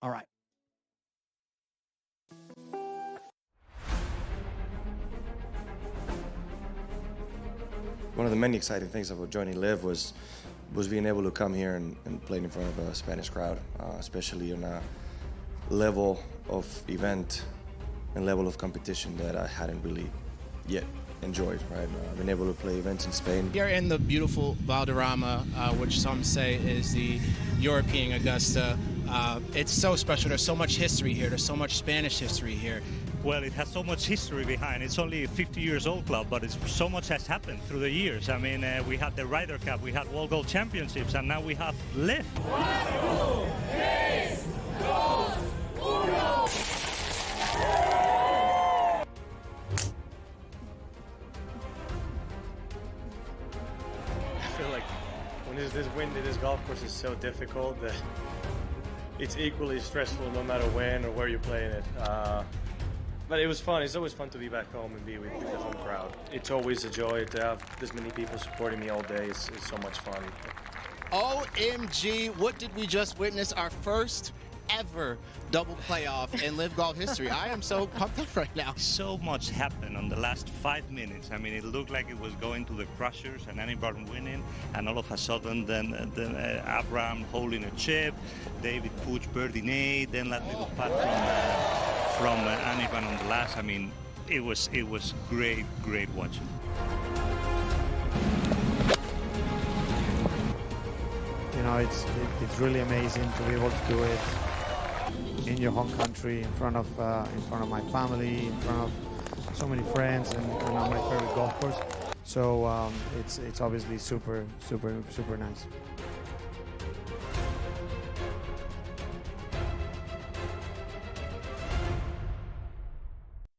All right. One of the many exciting things about joining Live was being able to come here and play in front of a Spanish crowd, especially on a level of event and level of competition that I hadn't really yet enjoyed, right? I've been able to play events in Spain. You're in the beautiful Valderrama, which some say is the European Augusta. It's so special. There's so much history here. There's so much Spanish history here. Well, it has so much history behind. It's only a 50 years old club, but so much has happened through the years. I mean, we had the Ryder Cup, we had World Gold Championships, and now we have Live. 4, 3, 2, 1. I feel like when there's this wind in this golf course is so difficult that it's equally stressful no matter when or where you're playing it. But it was fun. It's always fun to be back home and be with the home crowd. It's always a joy to have this many people supporting me all day. It's so much fun. OMG, what did we just witness? Our first ever double playoff in Live Golf history. I am so pumped up right now. So much happened on the last 5 minutes. I mean, it looked like it was going to the crushers and Annie Barton winning, and all of a sudden then Abraham holding a chip, David Puig birdie eight, then that little putt from Annie Barton on the last. I mean, it was great watching. You know, it's really amazing to be able to do it in your home country, in front of my family, in front of so many friends, and on my favorite golf course. So it's obviously super nice.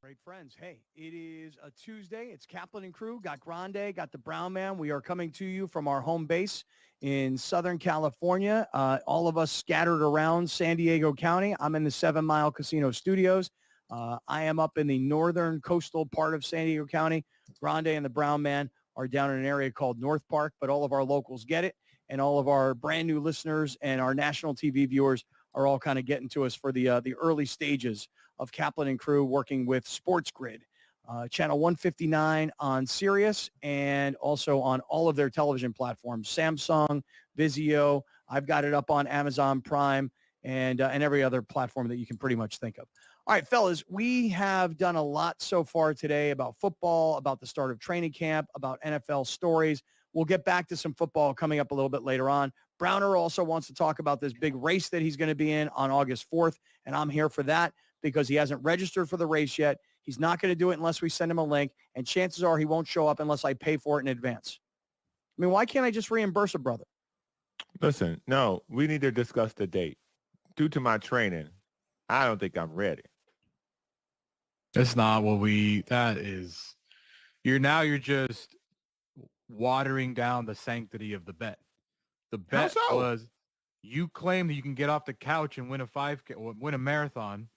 Great friends. Hey, it is a Tuesday. It's Kaplan and Crew. Got Grande, got the Brown Man. We are coming to you from our home base in Southern California. All of us scattered around San Diego County. I'm in the 7 Mile Casino Studios. I am up in the northern coastal part of San Diego County. Grande and the Brown Man are down in an area called North Park, but all of our locals get it. And all of our brand new listeners and our national TV viewers are all kind of getting to us for the early stages of Kaplan and Crew working with SportsGrid, channel 159 on Sirius and also on all of their television platforms, Samsung, Vizio. I've got it up on Amazon Prime and every other platform that you can pretty much think of. All right, fellas, we have done a lot so far today about football, about the start of training camp, about NFL stories. We'll get back to some football coming up a little bit later on. Browner also wants to talk about this big race that he's going to be in on August 4th, and I'm here for that because he hasn't registered for the race yet. He's not going to do it unless we send him a link, and chances are he won't show up unless I pay for it in advance. I mean, why can't I just reimburse a brother? Listen, no, we need to discuss the date. Due to my training, I don't think I'm ready. That's not what you're just watering down the sanctity of the bet. The bet was you claim that you can get off the couch and win a 5K or win a marathon.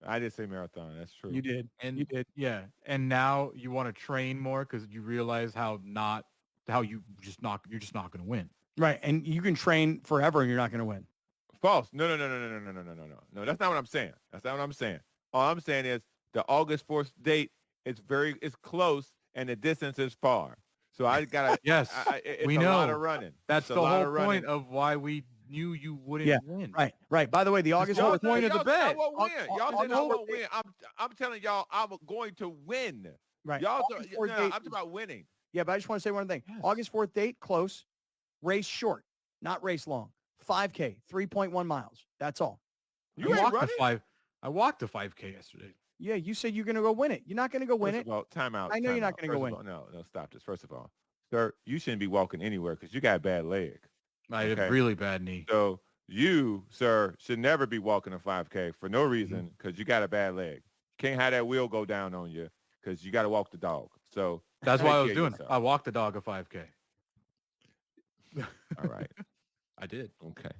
I did say marathon. That's true. You did. And you did. Yeah. And now you want to train more because you realize you're just not going to win. Right. And you can train forever and you're not going to win. False. No. No, that's not what I'm saying. That's not what I'm saying. All I'm saying is the August 4th date is close and the distance is far. So I got to, yes, we know. A lot of running. That's the whole point of why we knew you wouldn't win. Right. By the way, the August 4th point of the bet. Y'all said I won't win. I'm telling y'all I'm going to win. Right. I'm talking about winning. Yeah, but I just want to say one thing. Yes. August 4th date, close. Race short, not race long. 5K, 3.1 miles. That's all. I walked the 5K yesterday. Yeah, you said you're going to go win it. You're not going to go win it. First of all, time out. I know you're not going to go win it. No, stop this. First of all, sir, you shouldn't be walking anywhere because you got a bad leg. I have a really bad knee. So you, sir, should never be walking a 5K for no reason because you got a bad leg. You can't have that wheel go down on you because you got to walk the dog. So that's what I was doing. I walked the dog a 5K. All right. I did. Okay.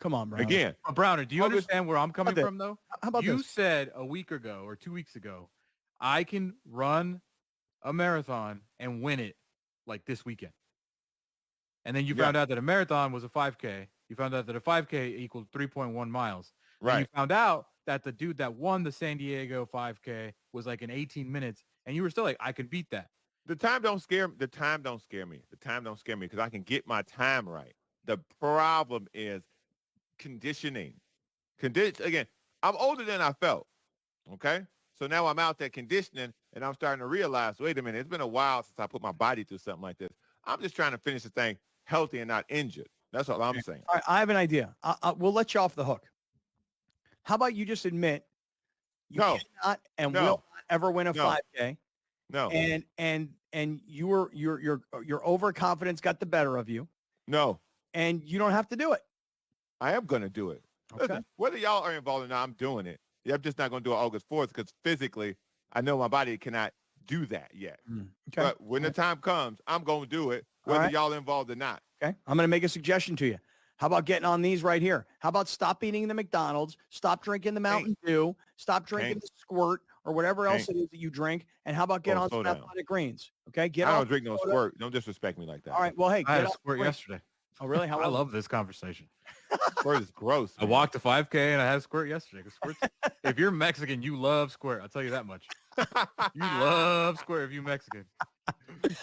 Come on, Browner. Again. Browner, do you understand where I'm coming from, though? How about you this? said a week ago or 2 weeks ago, I can run a marathon and win it like this weekend. And then you found out that a marathon was a 5K. You found out that a 5K equaled 3.1 miles. Right. And you found out that the dude that won the San Diego 5K was like in 18 minutes, and you were still like, I can beat that. The time don't scare me. The time don't scare me because I can get my time right. The problem is conditioning. Again, I'm older than I felt. Okay. So now I'm out there conditioning and I'm starting to realize, wait a minute, it's been a while since I put my body through something like this. I'm just trying to finish the thing healthy and not injured. That's all I'm saying. All right, I have an idea. We'll let you off the hook. How about you just admit you cannot and will not ever win a 5K? No. And your overconfidence got the better of you. No. And you don't have to do it. I am going to do it. Okay. Listen, whether y'all are involved or not, I'm doing it. I'm just not going to do it August 4th because physically I know my body cannot do that yet. Okay. But when the time comes, I'm going to do it, whether y'all involved or not. Okay. I'm going to make a suggestion to you. How about getting on these right here? How about stop eating the McDonald's, stop drinking the Mountain Dew, stop drinking the Squirt or whatever else it is that you drink, and how about get on some Athletic Greens? Okay. I don't drink no Squirt. Don't disrespect me like that. All right. Well, hey, I had a Squirt yesterday. Oh, really? How I love this conversation. Squirt is gross. I walked a 5K and I had a Squirt yesterday. If you're Mexican, you love Squirt. I'll tell you that much. You love Squirt if you're Mexican.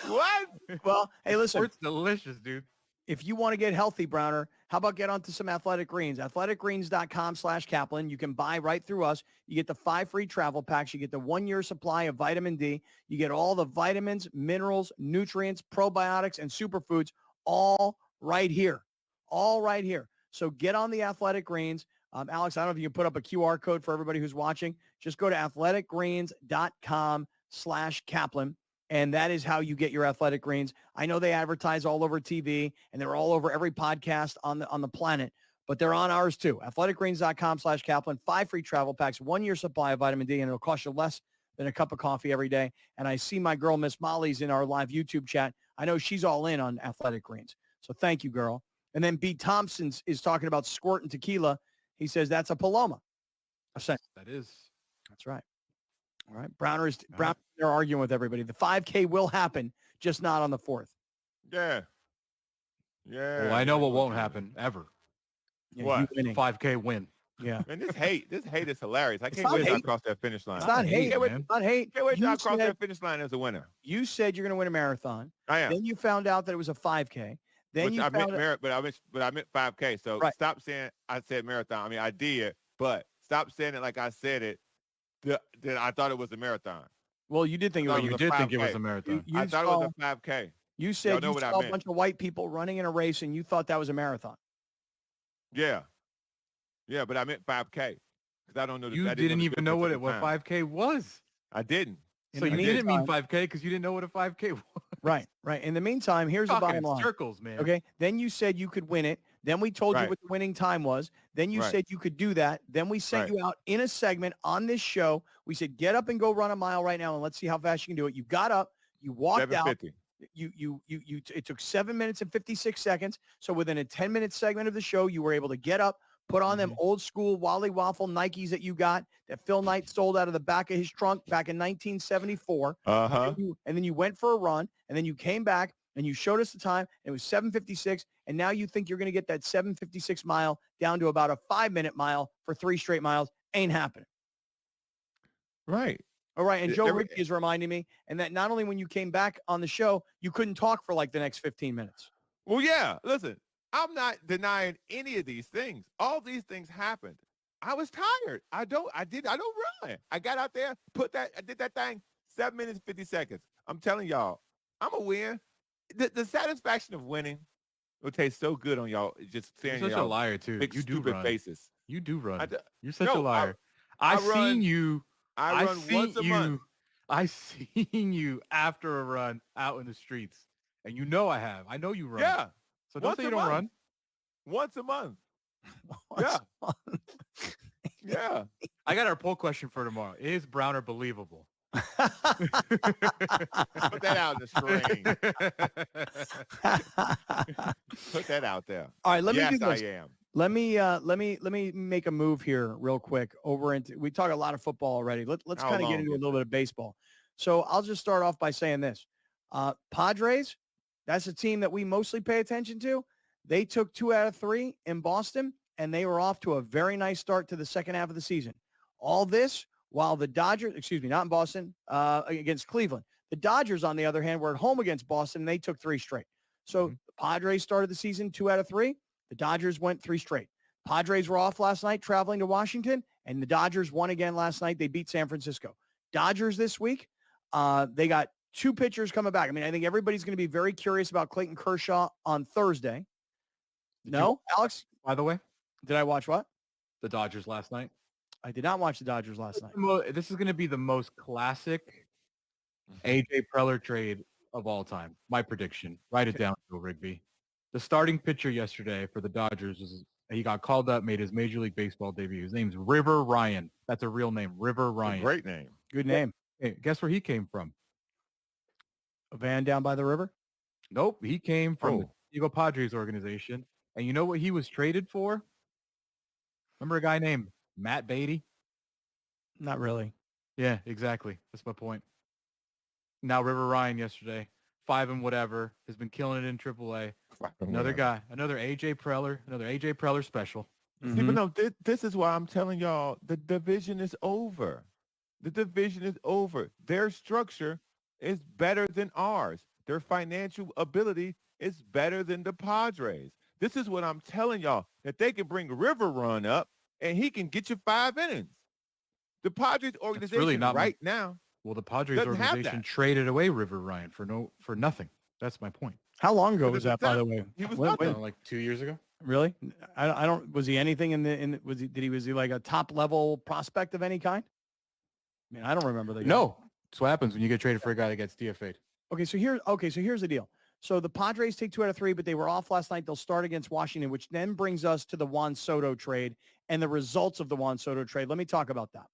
What? Well, hey, listen. Squirt's delicious, dude. If you want to get healthy, Browner, how about get onto some Athletic Greens? athleticgreens.com/Kaplan. You can buy right through us. You get the 5 free travel packs. You get the 1-year supply of vitamin D. You get all the vitamins, minerals, nutrients, probiotics, and superfoods all right here. All right here. So get on the Athletic Greens. Alex, I don't know if you can put up a QR code for everybody who's watching. Just go to athleticgreens.com/Kaplan. And that is how you get your Athletic Greens. I know they advertise all over TV and they're all over every podcast on the planet, but they're on ours too. athleticgreens.com/Kaplan, 5 free travel packs, 1-year supply of vitamin D, and it'll cost you less than a cup of coffee every day. And I see my girl, Miss Molly's in our live YouTube chat. I know she's all in on Athletic Greens. So thank you, girl. And then B. Thompson is talking about Squirt and tequila. He says that's a Paloma. That is. That's right. All right. Browner, they're arguing with everybody. The 5K will happen, just not on the 4th. Yeah. Yeah. Well, I know what won't happen ever. Yeah, what? 5K win. Yeah. Man, this hate is hilarious. I can't wait till I cross that finish line. It's not hate. It's not hate. Can't wait till I cross that finish line as a winner. You said you're going to win a marathon. I am. Then you found out that it was a 5K. Then you found out, but I meant 5K. So stop saying I said marathon. I mean, I did, but stop saying it like I said it. That I thought it was a marathon. Well, you did think it was. You did think it was a marathon. I thought it was a 5K. You said you saw a bunch of white people running in a race, and you thought that was a marathon. Yeah, yeah, but I meant 5K because I don't know. You didn't even know what 5K was. I didn't. So you didn't mean 5K because you didn't know what a 5K was. Right, right. In the meantime, here's the bottom line. Circles, man. Okay. Then you said you could win it. Then we told you what the winning time was. Then you said you could do that. Then we sent you out in a segment on this show. We said, get up and go run a mile right now and let's see how fast you can do it. You got up, you walked out. It took 7 minutes and 56 seconds. So within a 10-minute segment of the show, you were able to get up, put on them old school Wally Waffle Nikes that you got that Phil Knight sold out of the back of his trunk back in 1974. And then you went for a run, and then you came back and you showed us the time. And it was 7:56, and now you think you're going to get that 7:56 mile down to about a 5-minute mile for 3 straight miles. Ain't happening. Right. All right. And Joe Ricky is reminding me, and that not only when you came back on the show, you couldn't talk for like the next 15 minutes. Well, yeah. Listen, I'm not denying any of these things. All these things happened. I was tired. I don't run. I got out there, I did that thing, 7 minutes, 50 seconds. I'm telling y'all, I'm a win. The satisfaction of winning will taste so good on y'all. Just saying, you're such a liar too. Big You do stupid run. faces. You do run. You're such No, a liar. I seen you. I run once a month. I seen you after a run out in the streets, and you know I have. I know you run. Yeah. So don't say you don't run. Once a month. Yeah. Yeah. I got our poll question for tomorrow. Is Browner believable? Put that out in the screen. Put that out there. All right, let me do this. I am. Let me make a move here real quick over into, we talk a lot of football already. Let's kind of get into a little bit of baseball. So I'll just start off by saying this. Padres, that's a team that we mostly pay attention to. They took 2 out of 3 in Boston, and they were off to a very nice start to the second half of the season. All this while the Dodgers, not in Boston, against Cleveland. The Dodgers, on the other hand, were at home against Boston, and they took 3 straight. So the Padres started the season 2 out of 3. The Dodgers went 3 straight. Padres were off last night traveling to Washington, and the Dodgers won again last night. They beat San Francisco. Dodgers this week, they got 2 pitchers coming back. I mean, I think everybody's going to be very curious about Clayton Kershaw on Thursday. Alex? By the way, did I watch what? The Dodgers last night. I did not watch the Dodgers last night. This is going to be the most classic AJ Preller trade of all time. My prediction. Write it down, Joe Rigby. The starting pitcher yesterday for the Dodgers he got called up, made his Major League Baseball debut. His name's River Ryan. That's a real name, River Ryan. Great name. Good name. Hey, guess where he came from? A van down by the river? Nope. He came from the Diego Padres organization. And you know what he was traded for? Remember a guy named Matt Beatty? Not really. Yeah, exactly. That's my point. Now River Ryan yesterday, 5 and whatever, has been killing it in AAA. Another guy, another AJ Preller special. See, but no, this is why I'm telling y'all the division is over. The division is over. Their structure is better than ours. Their financial ability is better than the Padres. This is what I'm telling y'all, that they can bring River Run up and he can get you 5 innings. The Padres organization really now. Well, the Padres organization traded away River Ryan for nothing. That's my point. How long ago was that, by the way? He was like 2 years ago. Really? I don't. Was he anything was he like a top level prospect of any kind? I mean, I don't remember that. No, that's what happens when you get traded for a guy that gets DFA'd. Okay, so here's the deal. So the Padres take 2 out of 3, but they were off last night. They'll start against Washington, which then brings us to the Juan Soto trade and the results of the Juan Soto trade. Let me talk about that.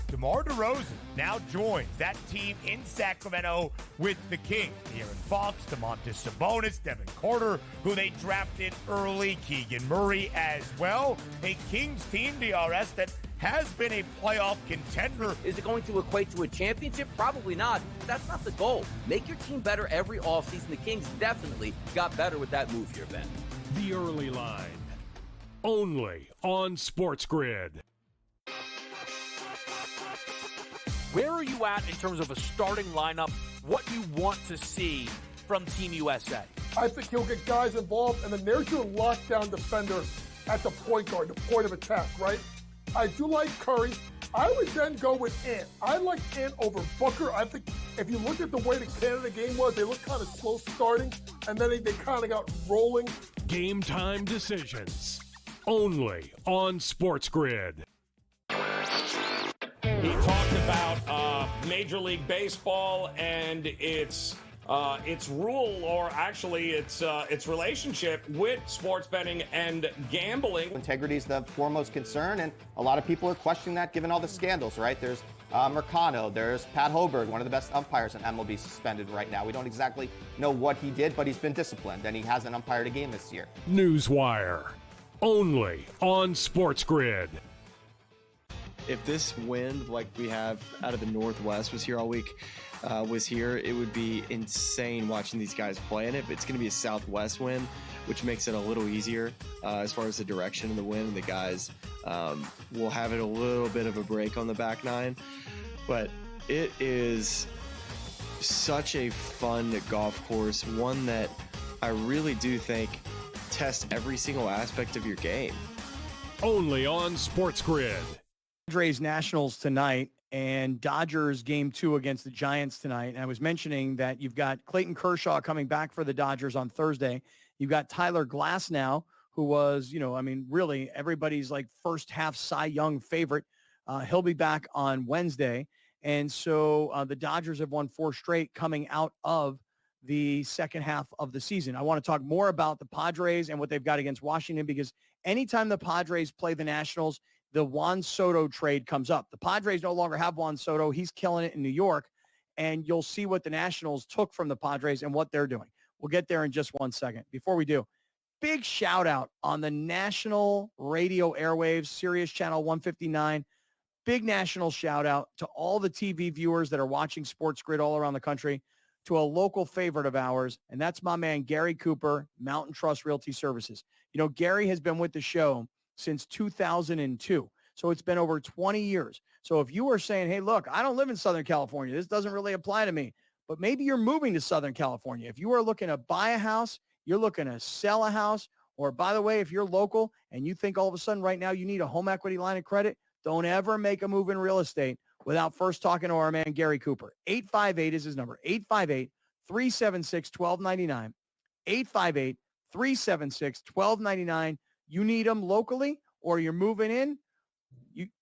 DeMar DeRozan now joins that team in Sacramento with the Kings. De'Aaron Fox, Domantas Sabonis, Devin Carter, who they drafted early, Keegan Murray as well. A Kings team, DRS, that has been a playoff contender. Is it going to equate to a championship? Probably not. But that's not the goal. Make your team better every offseason. The Kings definitely got better with that move here, Ben. The Early Line. Only on SportsGrid. Where are you at in terms of a starting lineup, what you want to see from Team USA? I think he'll get guys involved, and then there's your lockdown defender at the point guard, the point of attack, right? I do like Curry. I would then go with Ant. I like Ant over Booker. I think if you look at the way the Canada game was, they looked kind of slow starting, and then they kind of got rolling. Game time decisions. Only on SportsGrid. He talked about Major League Baseball and its rule, or actually its relationship with sports betting and gambling. Integrity is the foremost concern, and a lot of people are questioning that given all the scandals, right? There's Mercado, there's Pat Hoberg, one of the best umpires in MLB, suspended right now. We don't exactly know what he did, but he's been disciplined, and he hasn't umpired a game this year. Newswire. Only on SportsGrid. If this wind, like we have out of the Northwest, was here all week, it would be insane watching these guys play in it. But it's going to be a southwest wind, which makes it a little easier as far as the direction of the wind. The guys will have it a little bit of a break on the back nine. But it is such a fun golf course, one that I really do think tests every single aspect of your game. Only on SportsGrid. Padres Nationals tonight and Dodgers game 2 against the Giants tonight. And I was mentioning that you've got Clayton Kershaw coming back for the Dodgers on Thursday. You've got Tyler Glass now, who was, really everybody's like first half Cy Young favorite. He'll be back on Wednesday. And so the Dodgers have won 4 straight coming out of the second half of the season. I want to talk more about the Padres and what they've got against Washington, because anytime the Padres play the Nationals, the Juan Soto trade comes up. The Padres no longer have Juan Soto. He's killing it in New York, and you'll see what the Nationals took from the Padres and what they're doing. We'll get there in just one second. Before we do, big shout out on the national radio airwaves, Sirius Channel 159. Big national shout out to all the TV viewers that are watching SportsGrid all around the country, to a local favorite of ours, and that's my man, Gary Cooper, Mountain Trust Realty Services. You know, Gary has been with the show since 2002. So it's been over 20 years. So if you are saying, hey, look, I don't live in Southern California, this doesn't really apply to me, but maybe you're moving to Southern California. If you are looking to buy a house, you're looking to sell a house, or by the way, if you're local and you think all of a sudden right now you need a home equity line of credit, don't ever make a move in real estate without first talking to our man, Gary Cooper. 858 is his number, 858-376-1299, 858-376-1299. You need them locally or you're moving in,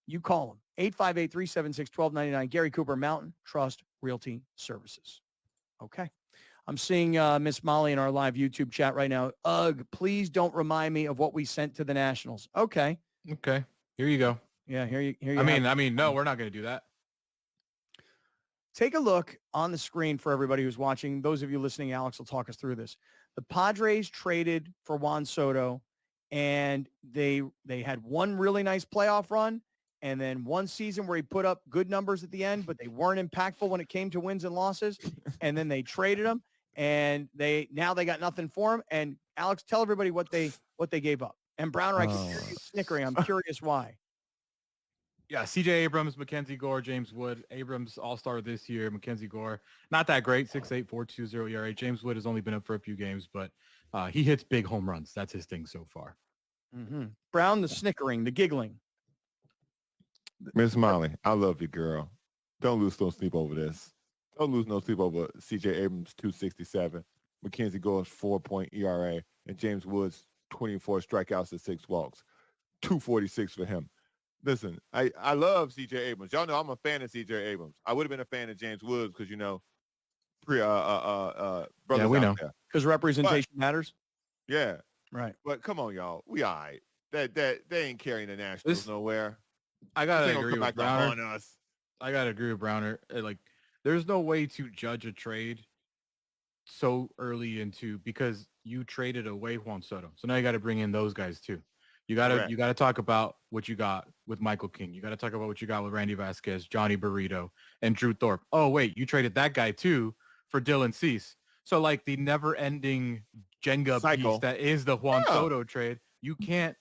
you call them. 858-376-1299. Gary Cooper, Mountain Trust Realty Services. Okay. I'm seeing Miss Molly in our live YouTube chat right now. Ugh, please don't remind me of what we sent to the Nationals. Okay. Okay. Here you go. Yeah, here you I mean, no, we're not going to do that. Take a look on the screen for everybody who's watching. Those of you listening, Alex will talk us through this. The Padres traded for Juan Soto, and they had one really nice playoff run, and then one season where he put up good numbers at the end, but they weren't impactful when it came to wins and losses. And then they traded him, and now they got nothing for him. And Alex, tell everybody what they gave up. And Browner, I can hear you snickering. I'm curious why. Yeah, CJ Abrams, Mackenzie Gore, James Wood. Abrams all-star this year. Mackenzie Gore, not that great, 6.8, 4.20 ERA. James Wood has only been up for a few games, but he hits big home runs. That's his thing so far. Mm-hmm. Brown, the snickering, the giggling. Miss Molly, I love you, girl. Don't lose no sleep over this. Don't lose no sleep over C.J. Abrams, 267, Mackenzie Gore's 4-point ERA, and James Woods, 24 strikeouts and 6 walks, 246 for him. Listen, I love C.J. Abrams. Y'all know I'm a fan of C.J. Abrams. I would have been a fan of James Woods because, you know, brothers yeah, we know. Because representation matters? Yeah. Right. But come on, y'all. We all right. They ain't carrying the Nationals nowhere. I gotta This ain't agree gonna with come back to Browner. haunt us. I gotta agree with Browner. Like, there's no way to judge a trade so early into because you traded away Juan Soto. So now you got to bring in those guys too. You gotta talk about what you got with Michael King. You got to talk about what you got with Randy Vasquez, Johnny Burrito, and Drew Thorpe. Oh wait, you traded that guy too for Dylan Cease. So like the never-ending Jenga piece that is the Juan Soto trade, you can't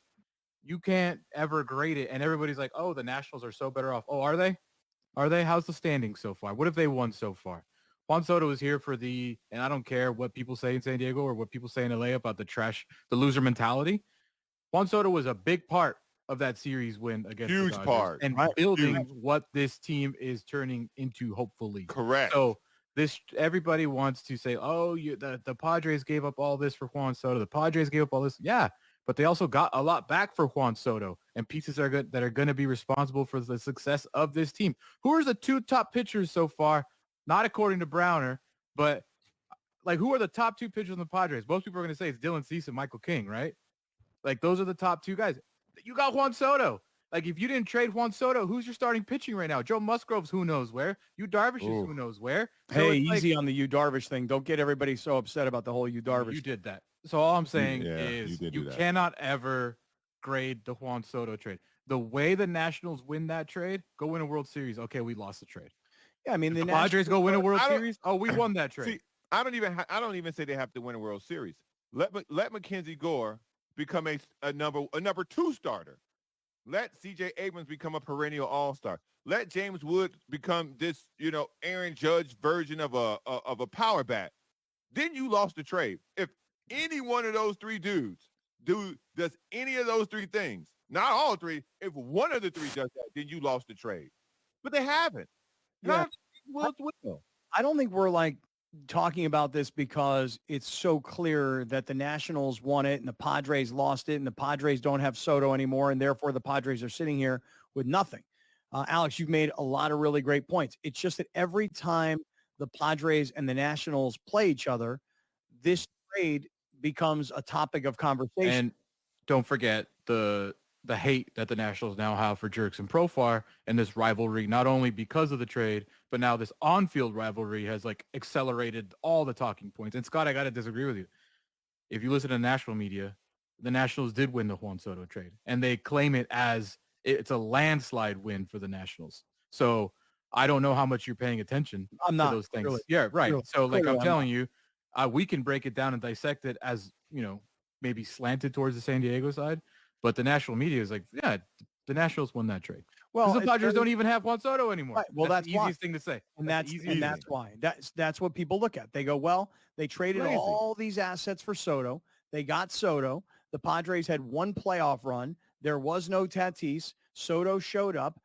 ever grade it. And everybody's like, oh, the Nationals are so better off. Oh, are they? Are they? How's the standing so far? What have they won so far? Juan Soto is here for and I don't care what people say in San Diego or what people say in LA about the loser mentality. Juan Soto was a big part of that series win against the Dodgers part. And building what this team is turning into, hopefully. Correct. So everybody wants to say, oh, the Padres gave up all this for Juan Soto. The Padres gave up all this. Yeah, but they also got a lot back for Juan Soto and pieces that are going to be responsible for the success of this team. Who are the two top pitchers so far? Not according to Browner, but like who are the top two pitchers in the Padres? Most people are going to say it's Dylan Cease and Michael King, right? Like those are the top two guys. You got Juan Soto. Like if you didn't trade Juan Soto, who's your starting pitching right now? Joe Musgrove's who knows where. Yu Darvish is who knows where. So hey, easy on the Yu Darvish thing. Don't get everybody so upset about the whole Yu Darvish. You did that. So all I'm saying is you cannot ever grade the Juan Soto trade. The way the Nationals win that trade, go win a World Series. Okay, we lost the trade. Yeah, I mean the Padres go win a World Series. Oh, we won that trade. See, I don't even say they have to win a World Series. Let Mackenzie Gore become a number 2 starter. Let C.J. Abrams become a perennial all-star. Let James Wood become this, Aaron Judge version of a power bat. Then you lost the trade. If any one of those 3 dudes does any of those 3 things, not all 3, if one of the 3 does that, then you lost the trade. But they haven't. Yeah. I don't think we're like talking about this because it's so clear that the Nationals won it and the Padres lost it and the Padres don't have Soto anymore and therefore the Padres are sitting here with nothing. Alex, you've made a lot of really great points. It's just that every time the Padres and the Nationals play each other, this trade becomes a topic of conversation. And don't forget the hate that the Nationals now have for Jerks and Profar and this rivalry, not only because of the trade, but now this on-field rivalry has like accelerated all the talking points. And Scott, I got to disagree with you. If you listen to national media, the Nationals did win the Juan Soto trade and they claim it as it's a landslide win for the Nationals. So I don't know how much you're paying attention I'm not to those things. really. Yeah, right. Really. So like Clearly, I'm I'm telling you, we can break it down and dissect it as, maybe slanted towards the San Diego side, but the national media is like, yeah, the Nationals won that trade. Well, Because the it's Padres very- don't even have Juan Soto anymore. Right. Well, that's the why. easiest thing to say. And That's the easiest that's thing. why. That's what people look at. They go, well, they traded Crazy. all these assets for Soto. They got Soto. The Padres had one playoff run. There was no Tatis. Soto showed up.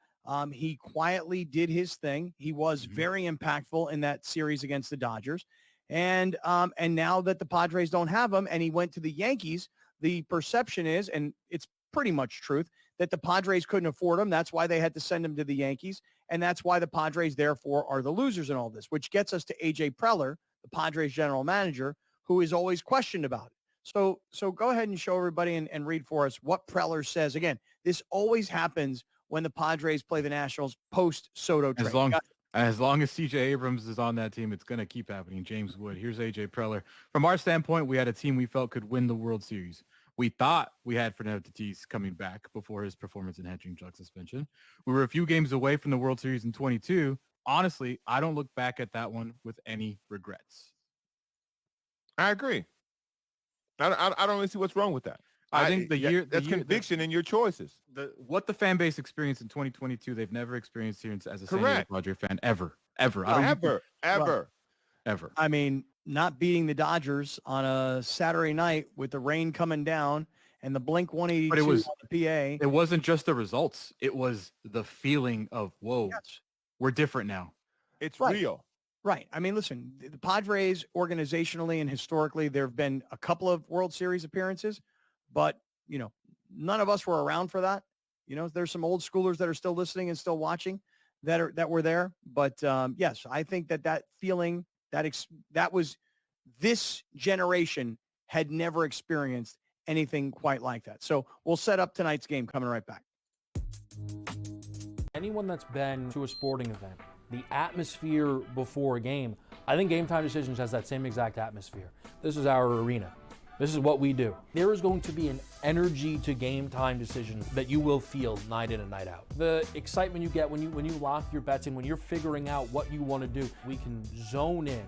He quietly did his thing. He was very impactful in that series against the Dodgers. And now that the Padres don't have him and he went to the Yankees, the perception is, and it's pretty much truth, that the Padres couldn't afford him. That's why they had to send him to the Yankees. And that's why the Padres, therefore, are the losers in all this, which gets us to A.J. Preller, the Padres general manager, who is always questioned about it. So go ahead and show everybody and read for us what Preller says. Again, this always happens when the Padres play the Nationals post-Soto trade. As long as CJ Abrams is on that team, it's going to keep happening. James Wood. Here's AJ Preller. From our standpoint, we had a team we felt could win the World Series. We thought we had Fernando Tatis coming back before his performance in hedging drug suspension. We were a few games away from the World Series in 22. Honestly, I don't look back at that one with any regrets. I agree. I don't really see what's wrong with that. I think that's conviction in your choices. What the fan base experienced in 2022, they've never experienced here as a San Diego Correct. Padre fan ever. Ever. I mean, not beating the Dodgers on a Saturday night with the rain coming down and the Blink 182 But it was on the PA. It wasn't just the results. It was the feeling of, whoa, we're different now. It's Right. real. Right. I mean, listen, the Padres organizationally and historically, there have been a couple of World Series appearances, but, none of us were around for that. There's some old schoolers that are still listening and still watching that were there. But yes, I think that feeling, that was this generation had never experienced anything quite like that. So we'll set up tonight's game coming right back. Anyone that's been to a sporting event, the atmosphere before a game, I think Game Time Decisions has that same exact atmosphere. This is our arena. This is what we do. There is going to be an energy to Game Time Decisions that you will feel night in and night out. The excitement you get when you lock your bets in, when you're figuring out what you want to do, we can zone in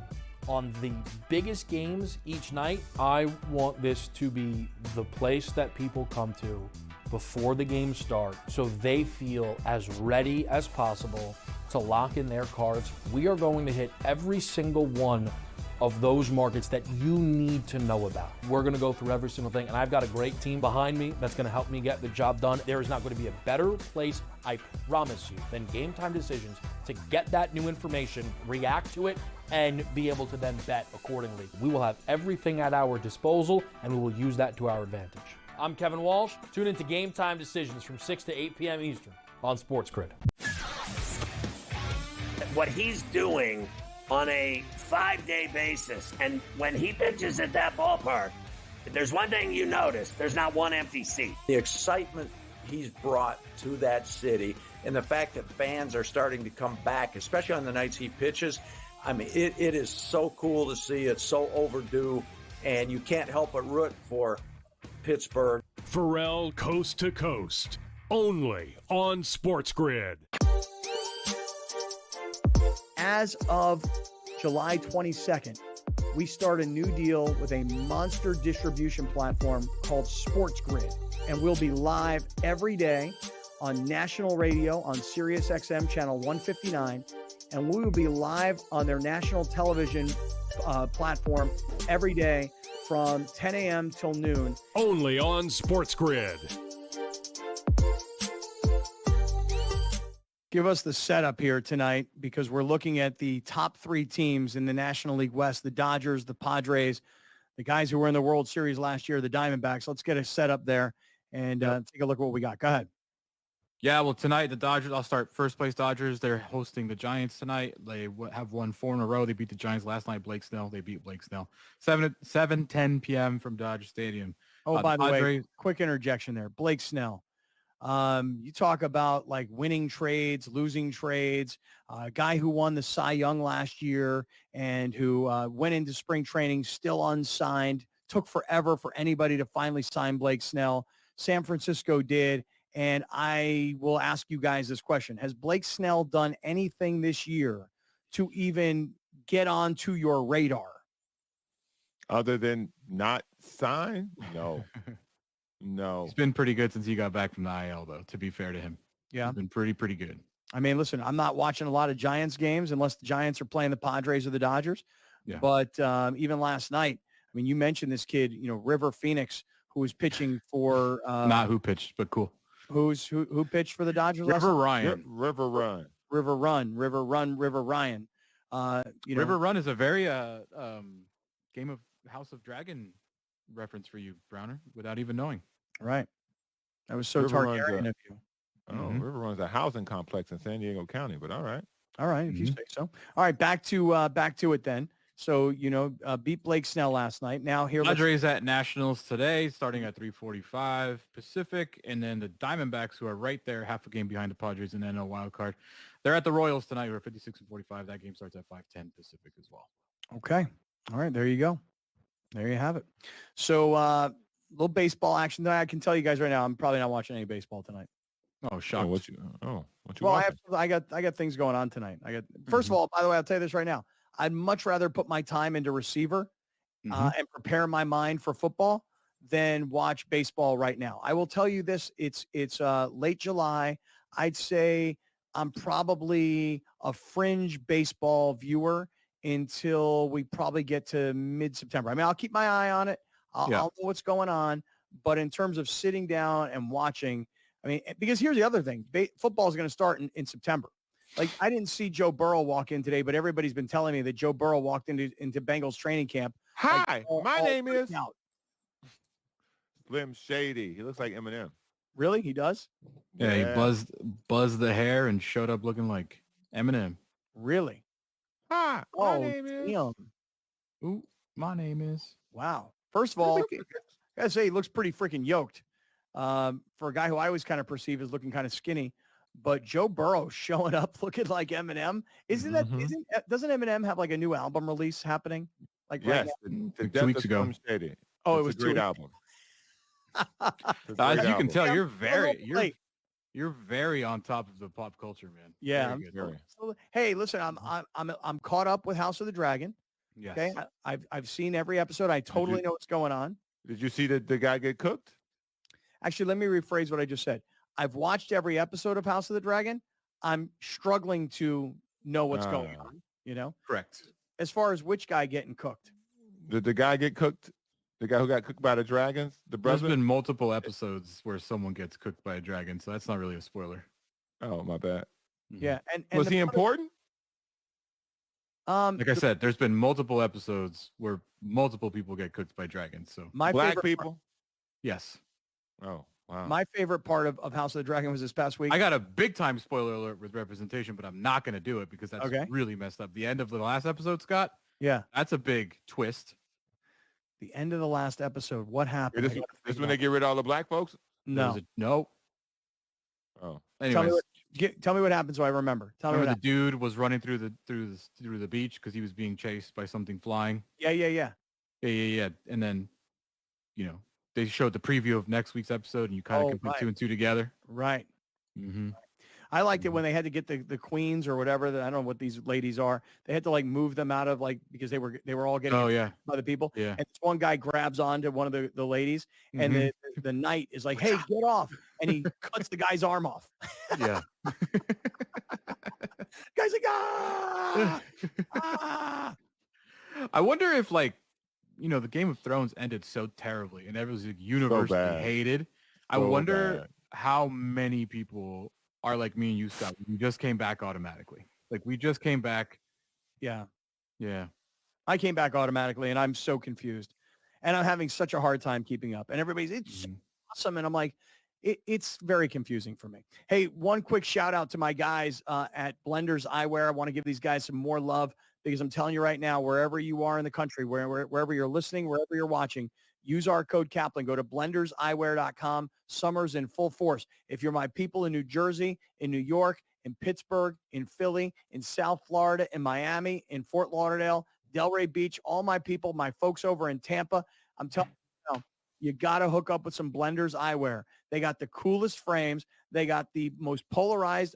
on the biggest games each night. I want this to be the place that people come to before the games start so they feel as ready as possible to lock in their cards. We are going to hit every single one of those markets that you need to know about. We're going to go through every single thing, and I've got a great team behind me that's going to help me get the job done. There is not going to be a better place, I promise you, than Game Time Decisions to get that new information, react to it, and be able to then bet accordingly. We will have everything at our disposal, and we will use that to our advantage. I'm Kevin Walsh. Tune into Game Time Decisions from 6 to 8 p.m. Eastern on SportsGrid. What he's doing on a 5-day basis, and when he pitches at that ballpark, there's one thing you notice: there's not one empty seat. The excitement he's brought to that city, and the fact that fans are starting to come back, especially on the nights he pitches, I mean, it is so cool to see. It's so overdue, and you can't help but root for Pittsburgh. Pharrell Coast to Coast, only on SportsGrid. As of July 22nd, we start a new deal with a monster distribution platform called SportsGrid, and we'll be live every day on national radio on Sirius XM channel 159, and we will be live on their national television platform every day from 10 a.m. till noon. Only on SportsGrid. Give us the setup here tonight, because we're looking at the top three teams in the National League West: the Dodgers, the Padres, the guys who were in the World Series last year, the Diamondbacks. Let's get a setup there and take a look at what we got. Go ahead. Yeah, well, tonight the Dodgers, I'll start first place Dodgers. They're hosting the Giants tonight. They have won 4 in a row. They beat the Giants last night. They beat Blake Snell. 7:10 p.m. from Dodger Stadium. Oh, by the way, quick interjection there. Blake Snell. You talk about like winning trades, losing trades, a guy who won the Cy Young last year and who went into spring training still unsigned, took forever for anybody to finally sign Blake Snell. San Francisco did, And I will ask you guys this question. Has Blake Snell done anything this year to even get onto your radar? Other than not sign? No. No. He's been pretty good since he got back from the IL, though, to be fair to him. Yeah. He's been pretty good. I mean, listen, I'm not watching a lot of Giants games unless the Giants are playing the Padres or the Dodgers. Yeah. But even last night, I mean, you mentioned this kid, River Phoenix, who was pitching for Not who pitched, but cool. who pitched for the Dodgers last River night? Ryan. River Run. River Ryan. River Run is a very game of House of Dragon reference for you, Browner, without even knowing. Right. That was so River Run's Targaryen of you. Oh, River Run's a housing complex in San Diego County, but all right. All right, if you say so. All right, back to it then. So, beat Blake Snell last night. Now here Padres at Nationals today, starting at 3:45 Pacific, and then the Diamondbacks, who are right there, half a game behind the Padres in the NL wild card. They're at the Royals tonight. We're 56-45. That game starts at 5:10 Pacific as well. Okay. All right, there you go. There you have it. So, little baseball action. I can tell you guys right now, I'm probably not watching any baseball tonight. Oh, shocked. What you Well, watching? I got things going on tonight. First of all, by the way, I'll tell you this right now. I'd much rather put my time into receiver and prepare my mind for football than watch baseball right now. I will tell you this. It's late July. I'd say I'm probably a fringe baseball viewer until we probably get to mid-September. I mean, I'll keep my eye on it. I'll know what's going on. But in terms of sitting down and watching, I mean, because here's the other thing. Football is going to start in September. Like, I didn't see Joe Burrow walk in today, but everybody's been telling me that Joe Burrow walked into Bengals training camp. Hi, my name is out. Slim Shady. He looks like Eminem. Really? He does? Yeah, he buzzed the hair and showed up looking like Eminem. Really? Hi, my name is. Damn. Ooh, my name is. Wow. First of all, I gotta say he looks pretty freaking yoked. For a guy who I always kind of perceive as looking kind of skinny, but Joe Burrow showing up looking like Eminem. Doesn't Eminem have like a new album release happening? Like Yes, right now? the 2 weeks ago. Slim Shady. Oh, it It's was a great 2 weeks. album. As you can tell, Yeah, you're I'm a little late. you're very on top of the pop culture, man. Yeah. Very good. Hey, listen, I'm caught up with House of the Dragon. Yes. Okay. I've seen every episode. I totally know what's going on. Did you see the guy get cooked? Actually, let me rephrase what I just said. I've watched every episode of House of the Dragon. I'm struggling to know what's going on, Correct. As far as which guy getting cooked. Did the guy get cooked? The guy who got cooked by the dragons? The There's brother? been multiple episodes where someone gets cooked by a dragon, so that's not really a spoiler. Oh, my bad. Yeah. And Was the he brother- important? Like I said, there's been multiple episodes where multiple people get cooked by dragons. So My Black favorite people? yes. Oh, wow. My favorite part of House of the Dragon was this past week. I got a big time spoiler alert with representation, but I'm not going to do it because that's Okay. really messed up. The end of the last episode, Scott, Yeah. that's a big twist. The end of the last episode. What happened? This is when they get rid of all the black folks? No. No. Oh. Anyways, Tell me what happened so I remember. Tell me what remember happened. the dude was running through the beach because he was being chased by something flying. Yeah. Yeah. And then, they showed the preview of next week's episode, and you kind of can put right. 2 and 2 together. Right. Mm-hmm. I liked it when they had to get the queens or whatever. I don't know what these ladies are. They had to like move them out of because they were all getting yeah. by the people. Yeah. And this one guy grabs onto one of the ladies, and the knight is like, "Hey, get off!" And he cuts the guy's arm off. Yeah. Guy's like, "Ah, ah!" I wonder if the Game of Thrones ended so terribly and everyone's universally bad. hated. I So wonder bad. how many people are like me and you, Scott. We just came back automatically. Like we just came back. Yeah. Yeah. I came back automatically, and I'm so confused, and I'm having such a hard time keeping up. And everybody's it's so awesome, and I'm like, it's very confusing for me. Hey, one quick shout out to my guys at Blenders Eyewear. I want to give these guys some more love because I'm telling you right now, wherever you are in the country, wherever you're listening, wherever you're watching, use our code Kaplan. Go to blenderseyewear.com. Summer's in full force. If you're my people in New Jersey, in New York, in Pittsburgh, in Philly, in South Florida, in Miami, in Fort Lauderdale, Delray Beach, all my people, my folks over in Tampa, I'm telling you, you got to hook up with some Blenders eyewear. They got the coolest frames. They got the most polarized,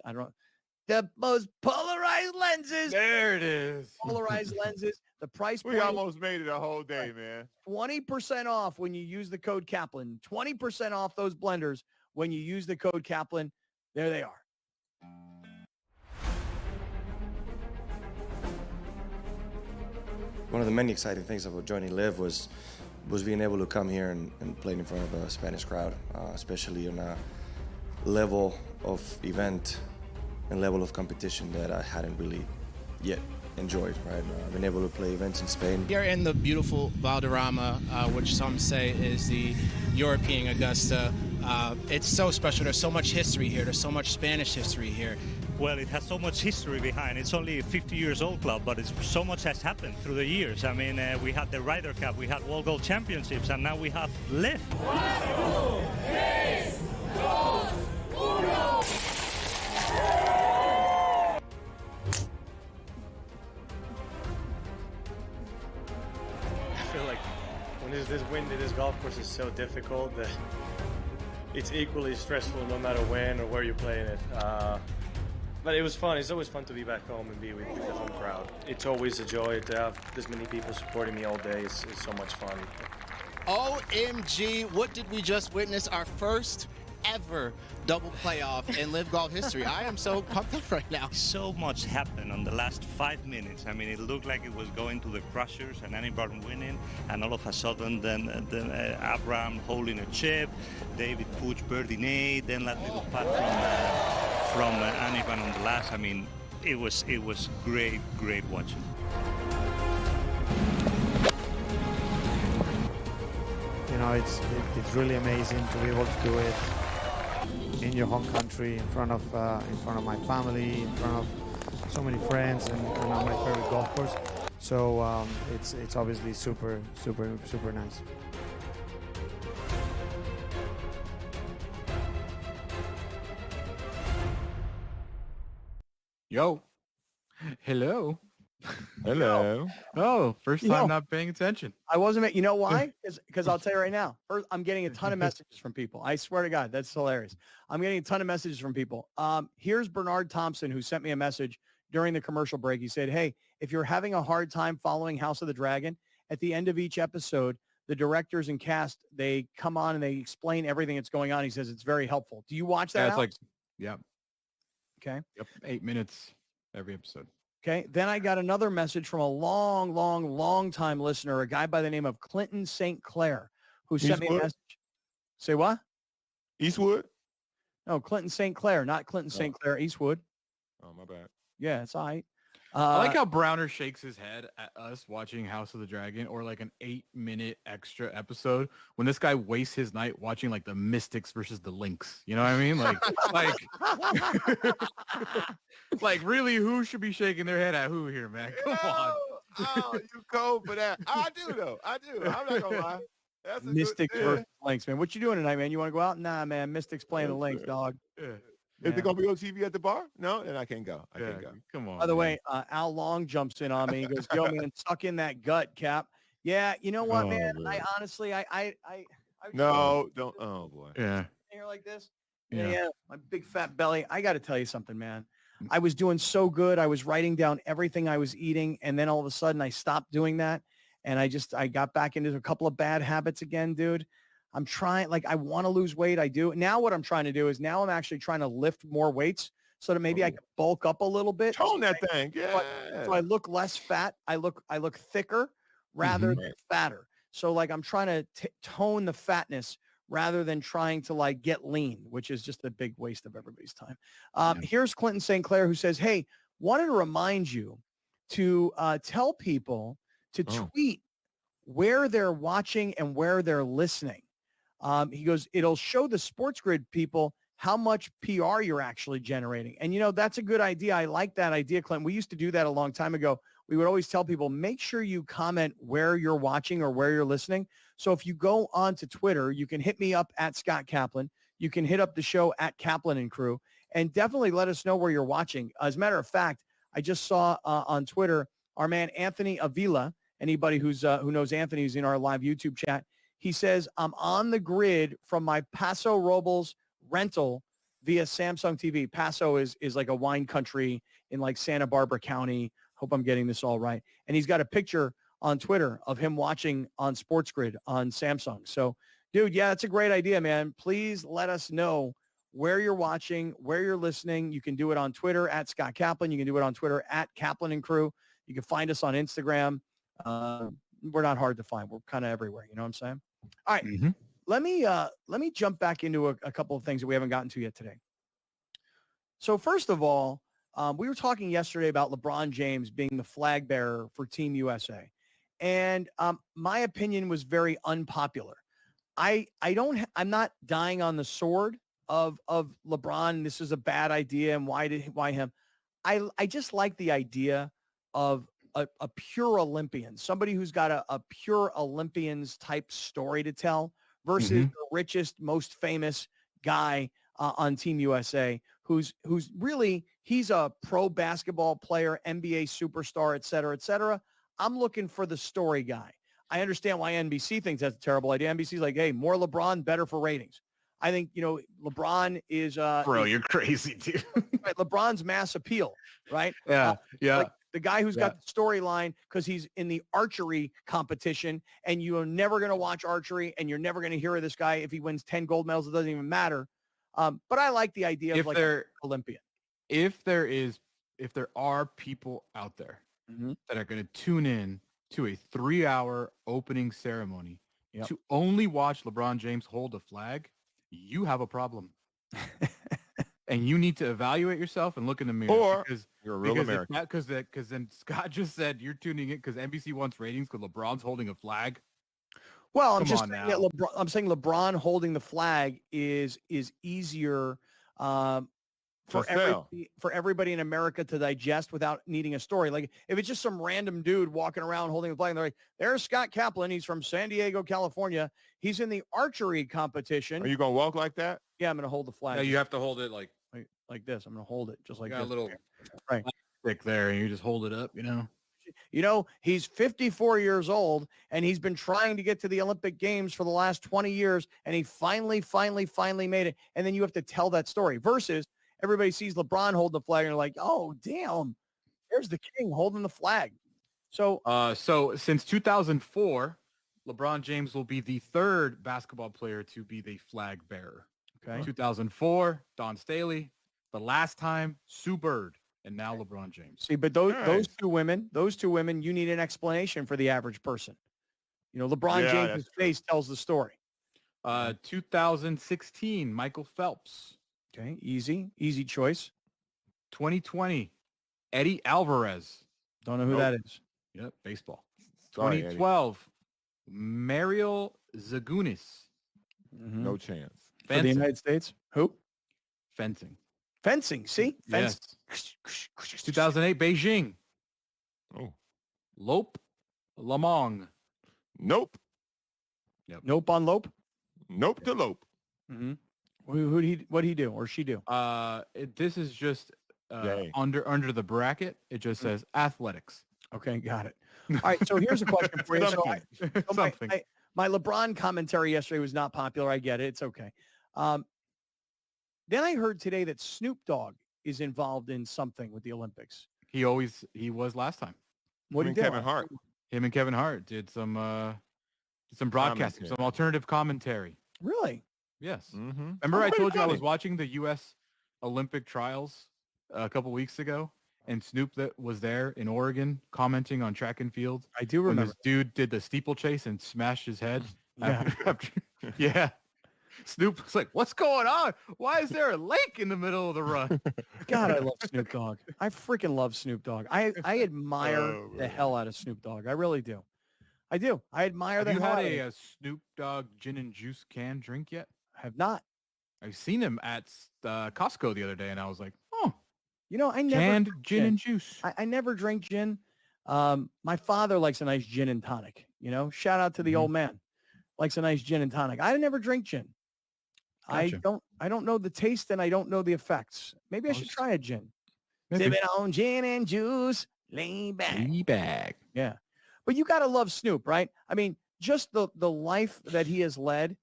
the most polarized lenses. There it is. Polarized lenses. The price point. We almost made it a whole day, man. 20% off when you use the code Kaplan. 20% off those blenders when you use the code Kaplan. There they are. One of the many exciting things about joining Live was being able to come here and play in front of a Spanish crowd, especially on a level of event and level of competition that I hadn't really yet enjoyed, right? I've been able to play events in Spain. Here in the beautiful Valderrama, which some say is the European Augusta, it's so special. There's so much history here. There's so much Spanish history here. Well, it has so much history behind. It's only a 50 years old club, but so much has happened through the years. I mean, we had the Ryder Cup, we had World Gold Championships, and now we have Live. 1, 2, 3, 2, 1. I feel like when there's this wind in this golf course is so difficult that it's equally stressful no matter when or where you're playing it. But it was fun. It's always fun to be back home and be with the home crowd. It's always a joy to have this many people supporting me all day. It's so much fun. OMG, what did we just witness? Our first ever double playoff in Live Golf history. I am so pumped up right now. So much happened on the last 5 minutes. I mean, it looked like it was going to the crushers and Annie Barton winning, and all of a sudden then Abraham holding a chip, David Puig birdie eight, then that little putt from Annie Barton on the last. I mean, it was great watching. You know, it's really amazing to be able to do it in your home country, in front of my family, in front of so many friends, and on my favorite golf course. So it's obviously super nice. Yo. Hello. Hello. Oh, first time not paying attention. I wasn't. You know why? Because I'll tell you right now. First, I'm getting a ton of messages from people. I swear to God, that's hilarious. I'm getting a ton of messages from people. Here's Bernard Thompson, who sent me a message during the commercial break. He said, "Hey, if you're having a hard time following House of the Dragon, at the end of each episode, the directors and cast, they come on and they explain everything that's going on." He says it's very helpful. Do you watch that? Yeah, it's Alex? yeah. Okay. Yep. 8 minutes every episode. Okay. Then I got another message from a long time listener, a guy by the name of Clinton St. Clair, who sent me a message. Say what? Eastwood? No, Clinton St. Clair, not Clinton St. Clair Eastwood. Oh, my bad. Yeah, it's all right. I like how Browner shakes his head at us watching House of the Dragon, or like an 8-minute extra episode when this guy wastes his night watching like the Mystics versus the Lynx. You know what I mean? Like really, who should be shaking their head at who here, man? Come on. Oh, you cold for that. I do, though. I do. I'm not going to lie. That's a Mystics good, versus Lynx, man. What you doing tonight, man? You want to go out? Nah, man. Mystics playing the Lynx, dog. Yeah. Is it going to be on TV at the bar? No, then I can't go. I can't go. Come on. By the way, Al Long jumps in on me. He goes, "Yo, man, suck in that gut, Cap." Yeah, you know what, man? I honestly, I no, don't. Oh boy. Yeah. Here like this. Yeah. Yeah, my big fat belly. I got to tell you something, man. I was doing so good. I was writing down everything I was eating, and then all of a sudden, I stopped doing that, and I got back into a couple of bad habits again, dude. I'm trying, I want to lose weight. I do. Now what I'm trying to do is now I'm actually trying to lift more weights so that maybe I can bulk up a little bit. Tone that thing. Yeah. So I look less fat. I look thicker rather than fatter. So I'm trying to tone the fatness rather than trying to get lean, which is just a big waste of everybody's time. Here's Clinton St. Clair, who says, "Hey, wanted to remind you to tell people to tweet where they're watching and where they're listening." He goes, "It'll show the SportsGrid people how much PR you're actually generating." And, that's a good idea. I like that idea, Clinton. We used to do that a long time ago. We would always tell people, make sure you comment where you're watching or where you're listening. So if you go on to Twitter, you can hit me up at Scott Kaplan. You can hit up the show at Kaplan and Crew, and definitely let us know where you're watching. As a matter of fact, I just saw on Twitter, our man Anthony Avila, anybody who knows Anthony who's in our live YouTube chat, He says, I'm on the grid from my Paso Robles rental via Samsung TV. Paso is like a wine country in like Santa Barbara County. Hope I'm getting this all right. And he's got a picture on Twitter of him watching on SportsGrid on Samsung. So, dude, yeah, that's a great idea, man. Please let us know where you're watching, where you're listening. You can do it on Twitter at Scott Kaplan. You can do it on Twitter at Kaplan and Crew. You can find us on Instagram. We're not hard to find. We're kind of everywhere. You know what I'm saying? All right. Let me jump back into a couple of things that we haven't gotten to yet today. So first of all, we were talking yesterday about LeBron James being the flag bearer for Team USA. And my opinion was very unpopular. I'm not dying on the sword of LeBron. This is a bad idea. And why him? I just like the idea of a pure Olympian, somebody who's got a pure Olympians type story to tell versus the richest, most famous guy on Team USA, who's really, he's a pro basketball player, NBA superstar, et cetera, et cetera. I'm looking for the story guy. I understand why NBC thinks that's a terrible idea. NBC's like, hey, more LeBron, better for ratings. I think, LeBron is Bro, you're crazy, dude. Right, LeBron's mass appeal, right? Yeah. Like the guy who's got the storyline because he's in the archery competition, and you're never going to watch archery, and you're never going to hear of this guy. If he wins 10 gold medals, it doesn't even matter. But I like the idea of like an Olympian. If there are people out there that are going to tune in to a 3-hour opening ceremony to only watch LeBron James hold a flag, you have a problem. And you need to evaluate yourself and look in the mirror. Or because you're a real American. Because then Scott just said you're tuning in because NBC wants ratings because LeBron's holding a flag. Well, I'm saying that I'm saying LeBron holding the flag is easier for everybody in America to digest without needing a story. Like if it's just some random dude walking around holding the flag, and they're like, "There's Scott Kaplan. He's from San Diego, California. He's in the archery competition." Are you gonna walk like that? Yeah, I'm gonna hold the flag. Yeah, you have to hold it like this. I'm gonna hold it just like got this. a little right stick there, and you just hold it up. He's 54 years old, and he's been trying to get to the Olympic Games for the last 20 years, and he finally made it. And then you have to tell that story versus everybody sees LeBron holding the flag, and they're like, oh, damn, there's the king holding the flag. So since 2004, LeBron James will be the third basketball player to be the flag bearer. Okay. 2004, Don Staley. The last time, Sue Bird. And now LeBron James. See, but those two women, you need an explanation for the average person. LeBron James' face tells the story. 2016, Michael Phelps. Okay, easy choice. 2020, Eddie Alvarez. Don't know who that is. Yep, baseball. Sorry, 2012, Mariel Zagunis. No chance. For the United States? Who? Fencing. Fencing, see? Fencing. Yes. 2008, Beijing. Oh. Lope Lamong. Nope. Yep. Nope on Lope? Nope to Lope. Mm-hmm. What'd he do or she do? This is just under the bracket. It just says athletics. Okay, got it. All right, so here's a question for you. My LeBron commentary yesterday was not popular. I get it. It's okay. Then I heard today that Snoop Dogg is involved in something with the Olympics. He was last time. What did Kevin Hart? Him and Kevin Hart did some broadcasting, some alternative commentary. Really? Yes. Mm-hmm. Remember I told you I was watching the U.S. Olympic trials a couple weeks ago, and Snoop that was there in Oregon commenting on track and field. I do remember. When this dude did the steeplechase and smashed his head. Yeah. Yeah. Snoop was like, what's going on? Why is there a lake in the middle of the run? God, I love Snoop Dogg. I freaking love Snoop Dogg. I admire the hell out of Snoop Dogg. I really do. I do. I admire the hell out of him. Have you had a Snoop Dogg gin and juice can drink yet? I have not. I've seen him at Costco the other day, and I was like, oh. I never canned gin and juice. I never drink gin. My father likes a nice gin and tonic. Shout out to the old man. Likes a nice gin and tonic. I never drink gin. Gotcha. I don't know the taste and I don't know the effects. Maybe I should try a gin. Sipping on gin and juice, lay back. Lay back. Yeah. But you got to love Snoop, right? I mean, just the life that he has led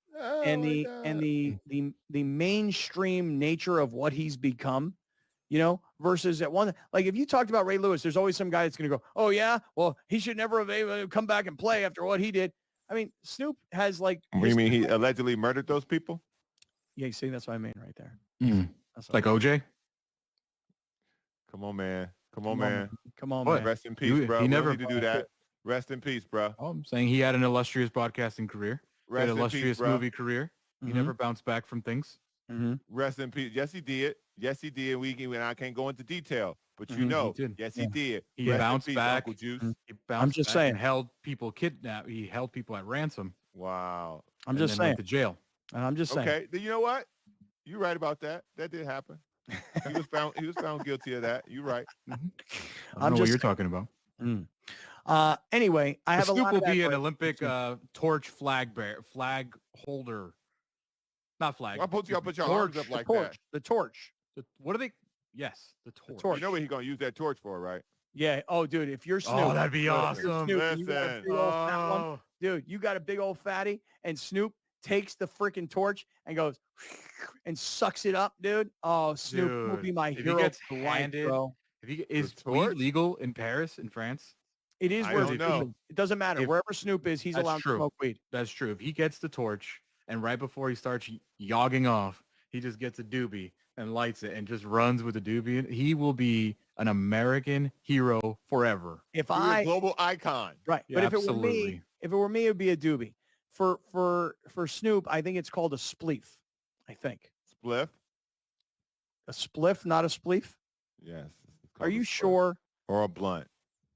and the mainstream nature of what he's become, versus at one, like if you talked about Ray Lewis, there's always some guy that's going to go, oh yeah, well, he should never have come back and play after what he did. I mean, Snoop has like, You mean he allegedly murdered those people? yeah, you see, that's what I mean right there. That's what Like I mean. OJ? Come on, man. Come on, man. Come on, What? man. Rest in peace, bro. He We never don't need to do that. Rest in peace, bro. Oh, I'm saying he had an illustrious broadcasting career. He had Rest an in illustrious peace, bro. movie career. He never bounced back from things. Rest in peace. Yes, he did. Yes, he did. And I can't go into detail, but He did. yes, he did. He Rest in bounced peace, back. Uncle Juice. He bounced I'm just back saying. and held people kidnapped. He held people at ransom. Wow. I'm and just then saying. went to jail. And I'm just saying. Okay. Then you know what? You're right about that. That did happen. He was found guilty of that. You're right. I don't know what you're talking about. Anyway, I have a Snoop lot will of be an accolades. Olympic torch flag holder. Not flag. Why put your arms up like that? The torch. What are they? Yes, the torch. torch. You know what he's gonna use that torch for, right? Yeah. Oh, dude, if you're Snoop, Oh, that'd be if you're awesome. Snoop and you got a Listen. big old fat one, Oh. dude, you got a big old fatty, and Snoop takes the freaking torch and goes and sucks it up, dude. Oh, Snoop will Dude, be my if he hero gets for life, handed- bro. If he is torch? weed legal in Paris, in France? It is I where don't know. it doesn't matter. If- Wherever Snoop is, he's That's allowed true. to smoke weed. That's true. If he gets the torch and right before he starts yogging off, he just gets a doobie and lights it and just runs with the doobie, he will be an American hero forever. If He's I a global icon. right, Yeah, but if absolutely. it were me, it would be a doobie. For Snoop, I think it's called a spleef. I think Spliff. a spliff, not a spleef. Yes. it's Are called a you spliff. sure? Or a blunt.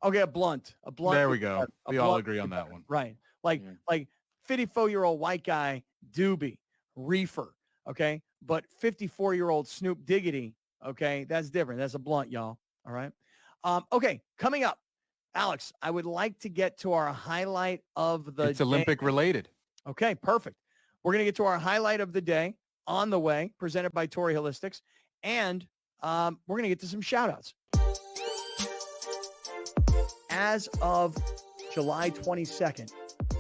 Okay, a blunt. A blunt. There would we be go. better. A We all blunt agree would on be that better. one. Right. Like Yeah. like 54-year-old white guy, doobie, reefer. Okay. But 54-year-old Snoop Diggity. Okay. That's different. That's a blunt, y'all. All right. Okay. Coming up, Alex, I would like to get to our highlight of the It's Olympic day. related. Okay. Perfect. We're going to get to our highlight of the day on the way, presented by Torrey Holistics. And we're going to get to some shout outs. As of July 22nd,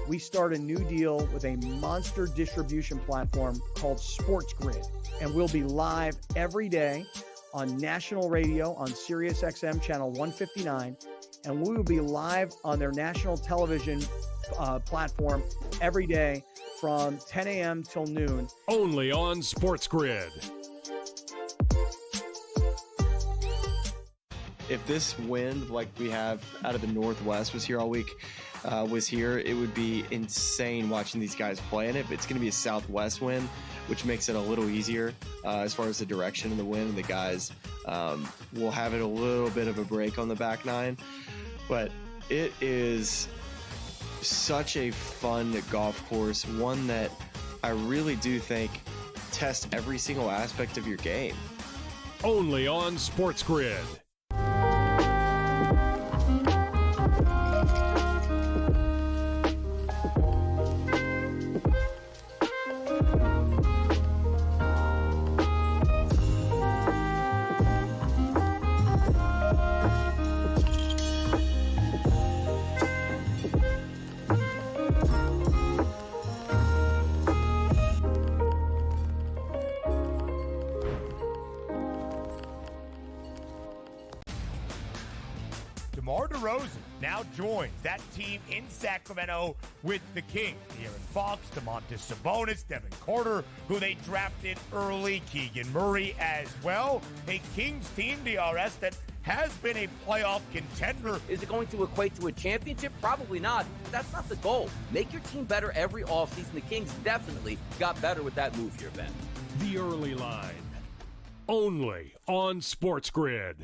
we start a new deal with a monster distribution platform called SportsGrid. And we'll be live every day on national radio on Sirius XM channel 159. And we will be live on their national television platform every day from 10 a.m. till noon. Only on SportsGrid. If this wind like we have out of the Northwest was here all week, it would be insane watching these guys play in it. But it's going to be a southwest wind, which makes it a little easier as far as the direction of the wind. The guys will have it a little bit of a break on the back nine. But it is such a fun golf course, one that I really do think tests every single aspect of your game. Only on SportsGrid. DeMar DeRozan now joins that team in Sacramento with the Kings. De'Aaron Fox, Domantas Sabonis, Devin Carter, who they drafted early, Keegan Murray as well. A Kings team, DRS, that has been a playoff contender. Is it going to equate to a championship? Probably not. But that's not the goal. Make your team better every offseason. The Kings definitely got better with that move here, Ben. The early line. Only on SportsGrid.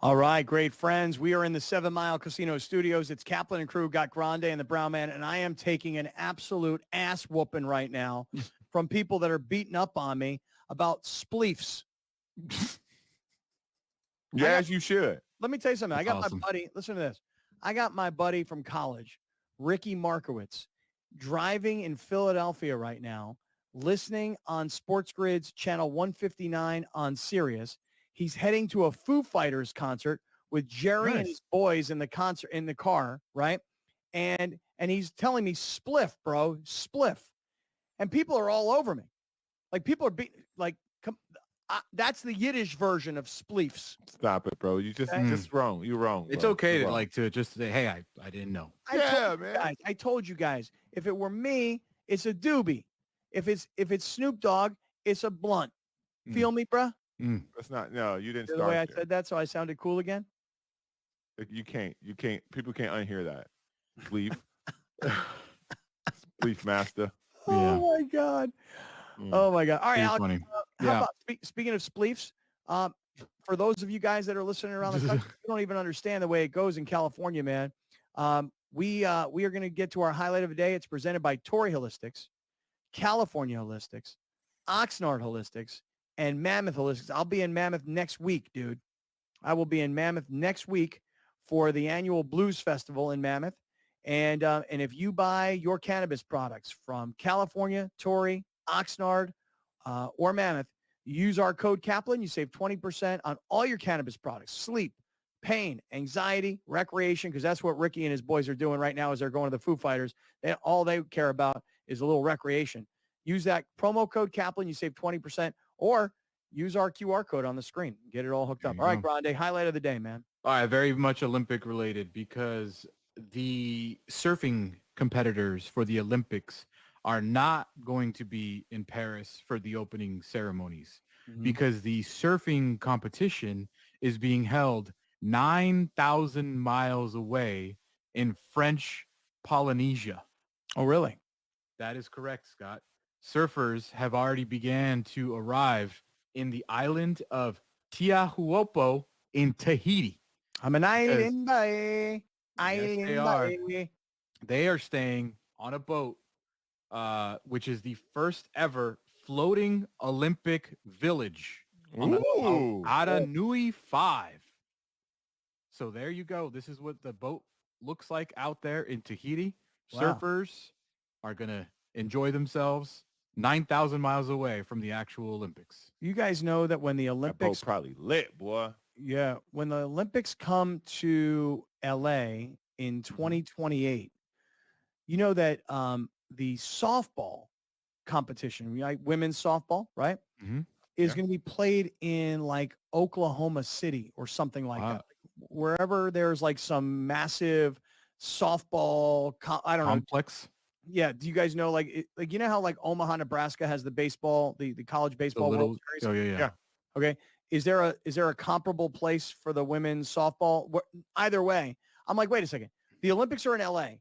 All right, great friends. We are in the 7 Mile Casino Studios. It's Kaplan and Crew, got Grande and the Brown Man, and I am taking an absolute ass whooping right now from people that are beating up on me about spleefs. As you should. Let me tell you something. I got awesome. my buddy. Listen to this. I got my buddy from college, Ricky Markowitz, driving in Philadelphia right now, listening on SportsGrid's channel 159 on Sirius. He's heading to a Foo Fighters concert with Jerry and Nice. his boys in the car, right? and he's telling me spliff, bro, spliff, and people are all over me. Like people are that's the Yiddish version of spleefs. Stop it, bro. You just wrong. You're wrong. It's bro. okay You're to wrong. like to just say, hey, I didn't know. I told you guys, if it were me, it's a doobie. If it's Snoop Dogg, it's a blunt. Feel me, bruh? That's not. No, you didn't The start way I there. said that, so I sounded cool again. You can't. People can't unhear that. Spleef. Spleef master. Oh my God. Oh my God. All right, Pretty Alex. funny. How about speaking of spleefs? For those of you guys that are listening around the country, you don't even understand the way it goes in California, man. We are going to get to our highlight of the day. It's presented by Torrey Holistics, California Holistics, Oxnard Holistics, and Mammoth Holistics. I'll be in Mammoth next week, dude. I will be in Mammoth next week for the annual Blues Festival in Mammoth. And if you buy your cannabis products from California, Torrey, Oxnard, or Mammoth, use our code Kaplan. You save 20% on all your cannabis products, sleep, pain, anxiety, recreation, because that's what Ricky and his boys are doing right now as they're going to the Foo Fighters. All they care about is a little recreation. Use that promo code Kaplan. You save 20%, or use our QR code on the screen. Get it all hooked up. All right, Grande, highlight of the day, man. All right, very much Olympic related because the surfing competitors for the Olympics are not going to be in Paris for the opening ceremonies because the surfing competition is being held 9,000 miles away in French Polynesia. Oh, really? That is correct, Scott. Surfers have already began to arrive in the island of Tiahuopo in Tahiti. I'm an island Yes, island they are. They are staying on a boat, which is the first ever floating Olympic village on the Aranui 5. So there you go. This is what the boat looks like out there in Tahiti. Wow. Surfers are going to enjoy themselves 9,000 miles away from the actual Olympics. You guys know that when the Olympics probably lit, boy. Yeah, when the Olympics come to LA in 2028, you know that the softball competition, right, women's softball, right, is going to be played in like Oklahoma City or something like that. Wherever there's like some massive softball, I don't know. Complex. Yeah. Do you guys know, like you know how like Omaha, Nebraska has the baseball, the college baseball World Series? Yeah. Okay. Is there a comparable place for the women's softball? Either way, I'm like, wait a second. The Olympics are in LA.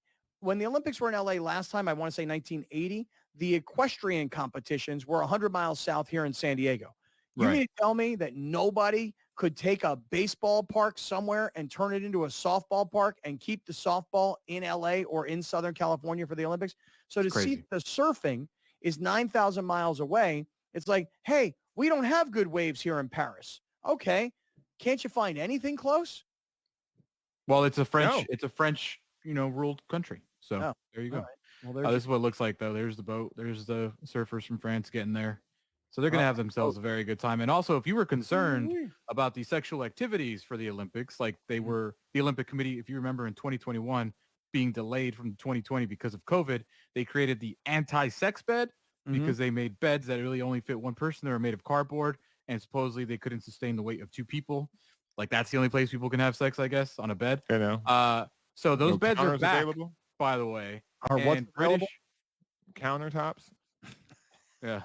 When the Olympics were in LA last time, I want to say 1980, the equestrian competitions were 100 miles south here in San Diego. You mean to tell me that nobody could take a baseball park somewhere and turn it into a softball park and keep the softball in LA or in Southern California for the Olympics? So to see the surfing is 9,000 miles away. It's like, hey, we don't have good waves here in Paris. Okay. Can't you find anything close? Well, it's a French, ruled country. So there you go. All right. Well, This is what it looks like, though. There's the boat. There's the surfers from France getting there. So they're going to have themselves a very good time. And also, if you were concerned about the sexual activities for the Olympics, like they were, the Olympic Committee, if you remember in 2021, being delayed from 2020 because of COVID, they created the anti-sex bed because they made beds that really only fit one person. They were made of cardboard, and supposedly they couldn't sustain the weight of two people. Like that's the only place people can have sex, I guess, on a bed. I know. So those beds are counters back, available? by the way. Are what's available? Countertops? Yeah.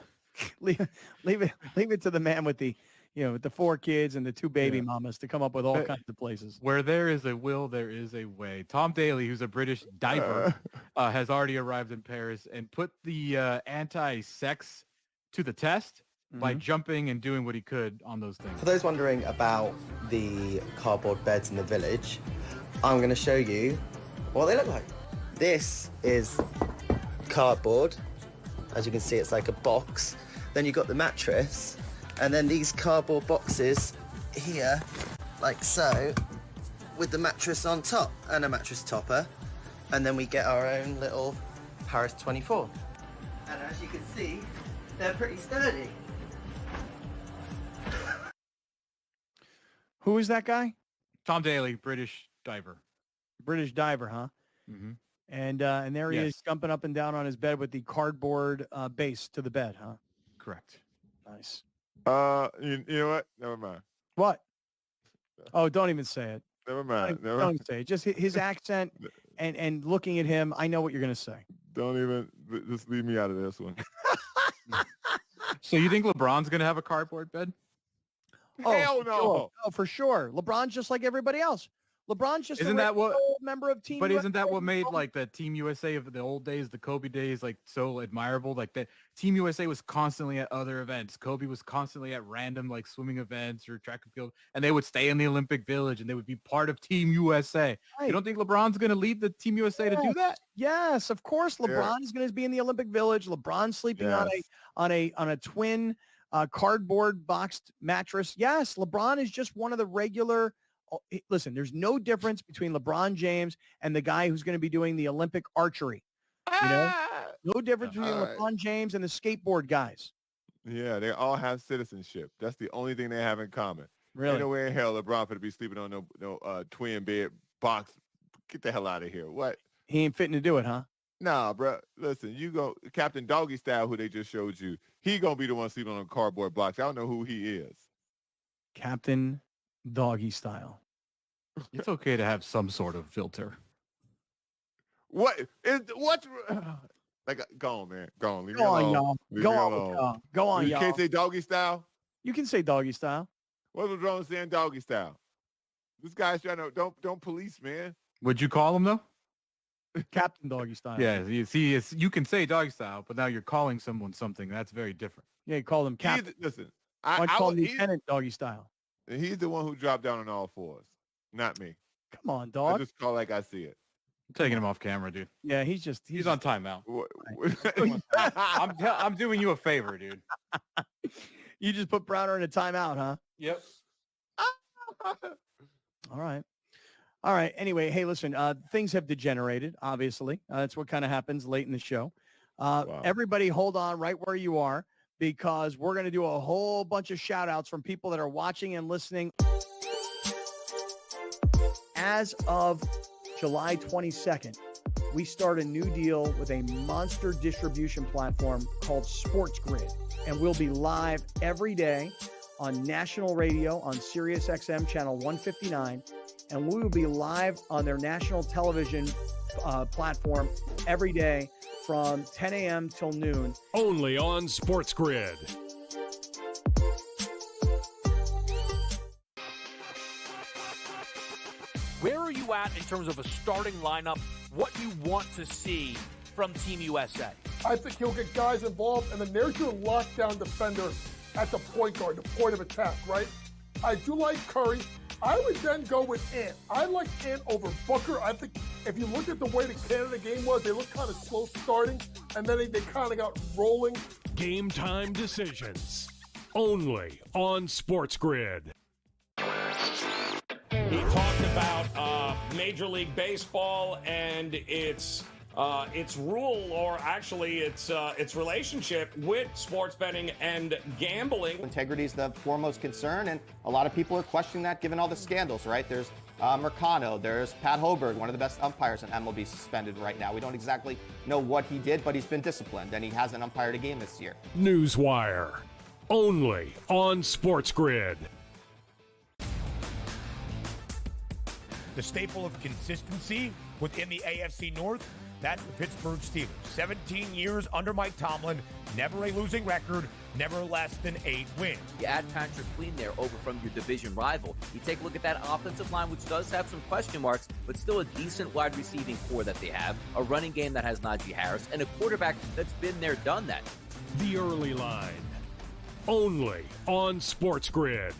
leave it to the man with the, with the 4 kids and the 2 baby mamas to come up with all kinds of places. Where there is a will, there is a way. Tom Daly, who's a British diver, has already arrived in Paris and put the anti-sex to the test by jumping and doing what he could on those things. For those wondering about the cardboard beds in the village, I'm going to show you what they look like. This is cardboard. As you can see, it's like a box. Then you've got the mattress, and then these cardboard boxes here, like so, with the mattress on top and a mattress topper. And then we get our own little Paris 24. And as you can see, they're pretty sturdy. Who is that guy? Tom Daly, British diver. British diver, huh? Mm-hmm. And there he is jumping up and down on his bed with the cardboard base to the bed, huh? Correct. Nice. You know what? Never mind. What? Oh, don't even say it. Never mind. Don't even say it. Just his accent and looking at him, I know what you're going to say. Don't even, just leave me out of this one. So you think LeBron's going to have a cardboard bed? Hell for no. Sure. Oh, for sure. LeBron's just like everybody else. LeBron's just Isn't that what member of Team But USA. isn't that what made like the Team USA of the old days, the Kobe days, like so admirable? Like that Team USA was constantly at other events. Kobe was constantly at random like swimming events or track and field, and they would stay in the Olympic Village and they would be part of Team USA. Right. You don't think LeBron's going to lead the Team USA to do that? Yes, of course. LeBron is going to be in the Olympic Village. LeBron sleeping on a twin cardboard boxed mattress. Yes, LeBron is just one of the regular. Listen, there's no difference between LeBron James and the guy who's going to be doing the Olympic archery. You know, no difference between LeBron James and the skateboard guys. Yeah, they all have citizenship. That's the only thing they have in common. Really? Ain't no way in hell LeBron for to be sleeping on no twin bed box. Get the hell out of here. What? He ain't fitting to do it, huh? Nah, bro. Listen, you go Captain Doggy Style, who they just showed you. He gonna be the one sleeping on a cardboard box. I don't know who he is. Captain Doggy Style. It's okay to have some sort of filter. What's like? Go on, man. Go on. Leave me Go on, alone. y'all. Leave Go me on, alone. y'all. Go on, You y'all. can't say Doggy Style. You can say Doggy Style. What was wrong with saying Doggy Style? This guy's trying to don't police, man. Would you call him though? Captain Doggy Style. Yeah, you see, you can say doggy style, but now you're calling someone something. That's very different. Yeah, you call him Captain. Listen, Why don't you call him Lieutenant Doggy Style? He's the one who dropped down on all fours, not me. Come on, I dog. just call like I see it. I'm taking him off camera, dude. Yeah, he's on timeout. I'm doing you a favor, dude. You just put Browner in a timeout, huh? Yep. All right. Anyway, hey, listen, things have degenerated, obviously. That's what kind of happens late in the show. Everybody hold on right where you are because we're going to do a whole bunch of shout outs from people that are watching and listening. As of July 22nd, we start a new deal with a monster distribution platform called SportsGrid. And we'll be live every day on national radio on Sirius XM channel 159. And we will be live on their national television platform every day from 10 a.m. till noon. Only on SportsGrid. Where are you at in terms of a starting lineup? What you want to see from Team USA? I think he'll get guys involved, and then there's your lockdown defender at the point guard, the point of attack, right? I do like Curry. I would then go with Ant. I like Ant over Booker. I think if you look at the way the Canada game was, they looked kind of slow starting, and then they kind of got rolling. Game time decisions. Only on SportsGrid. He talked about Major League Baseball and its rule, or actually its relationship with sports betting and gambling. Integrity is the foremost concern, and a lot of people are questioning that given all the scandals, right? There's Mercano, there's Pat Hoberg, one of the best umpires in MLB, suspended right now. We don't exactly know what he did, but he's been disciplined, and he hasn't umpired a game this year. Newswire. Only on SportsGrid. The staple of consistency within the AFC North, that's the Pittsburgh Steelers. 17 years under Mike Tomlin, never a losing record, never less than 8 wins. You add Patrick Queen there over from your division rival. You take a look at that offensive line, which does have some question marks, but still a decent wide receiving core that they have, a running game that has Najee Harris, and a quarterback that's been there, done that. The early line. Only on SportsGrid.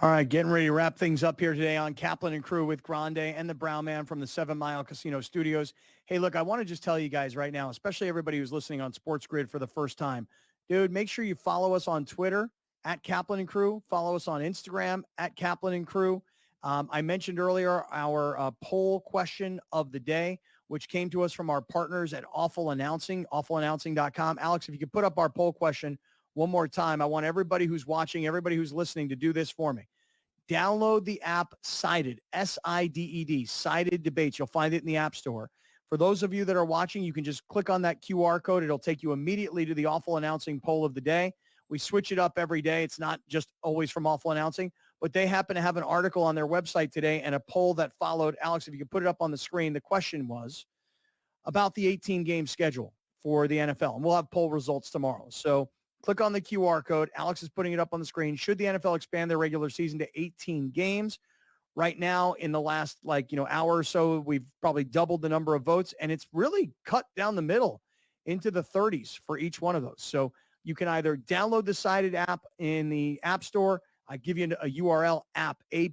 All right, getting ready to wrap things up here today on Kaplan and Crew with Grande and the Brown Man from the 7 Mile Casino Studios. Hey, look, I want to just tell you guys right now, especially everybody who's listening on SportsGrid for the first time, dude, make sure you follow us on Twitter at Kaplan and Crew. Follow us on Instagram at Kaplan and Crew. I mentioned earlier our poll question of the day, which came to us from our partners at Awful Announcing, awfulannouncing.com. Alex, if you could put up our poll question one more time. I want everybody who's watching, everybody who's listening to do this for me. Download the app Sided, S-I-D-E-D, Sided Debates. You'll find it in the App Store. For those of you that are watching, you can just click on that QR code. It'll take you immediately to the Awful Announcing poll of the day. We switch it up every day. It's not just always from Awful Announcing, but they happen to have an article on their website today and a poll that followed. Alex, if you could put it up on the screen, the question was about the 18-game schedule for the NFL, and we'll have poll results tomorrow. So click on the QR code. Alex is putting it up on the screen. Should the NFL expand their regular season to 18 games? Right now, in the last hour or so, we've probably doubled the number of votes, and it's really cut down the middle into the 30s for each one of those. So you can either download the Sided app in the App Store. I give you a URL, app.sided.co,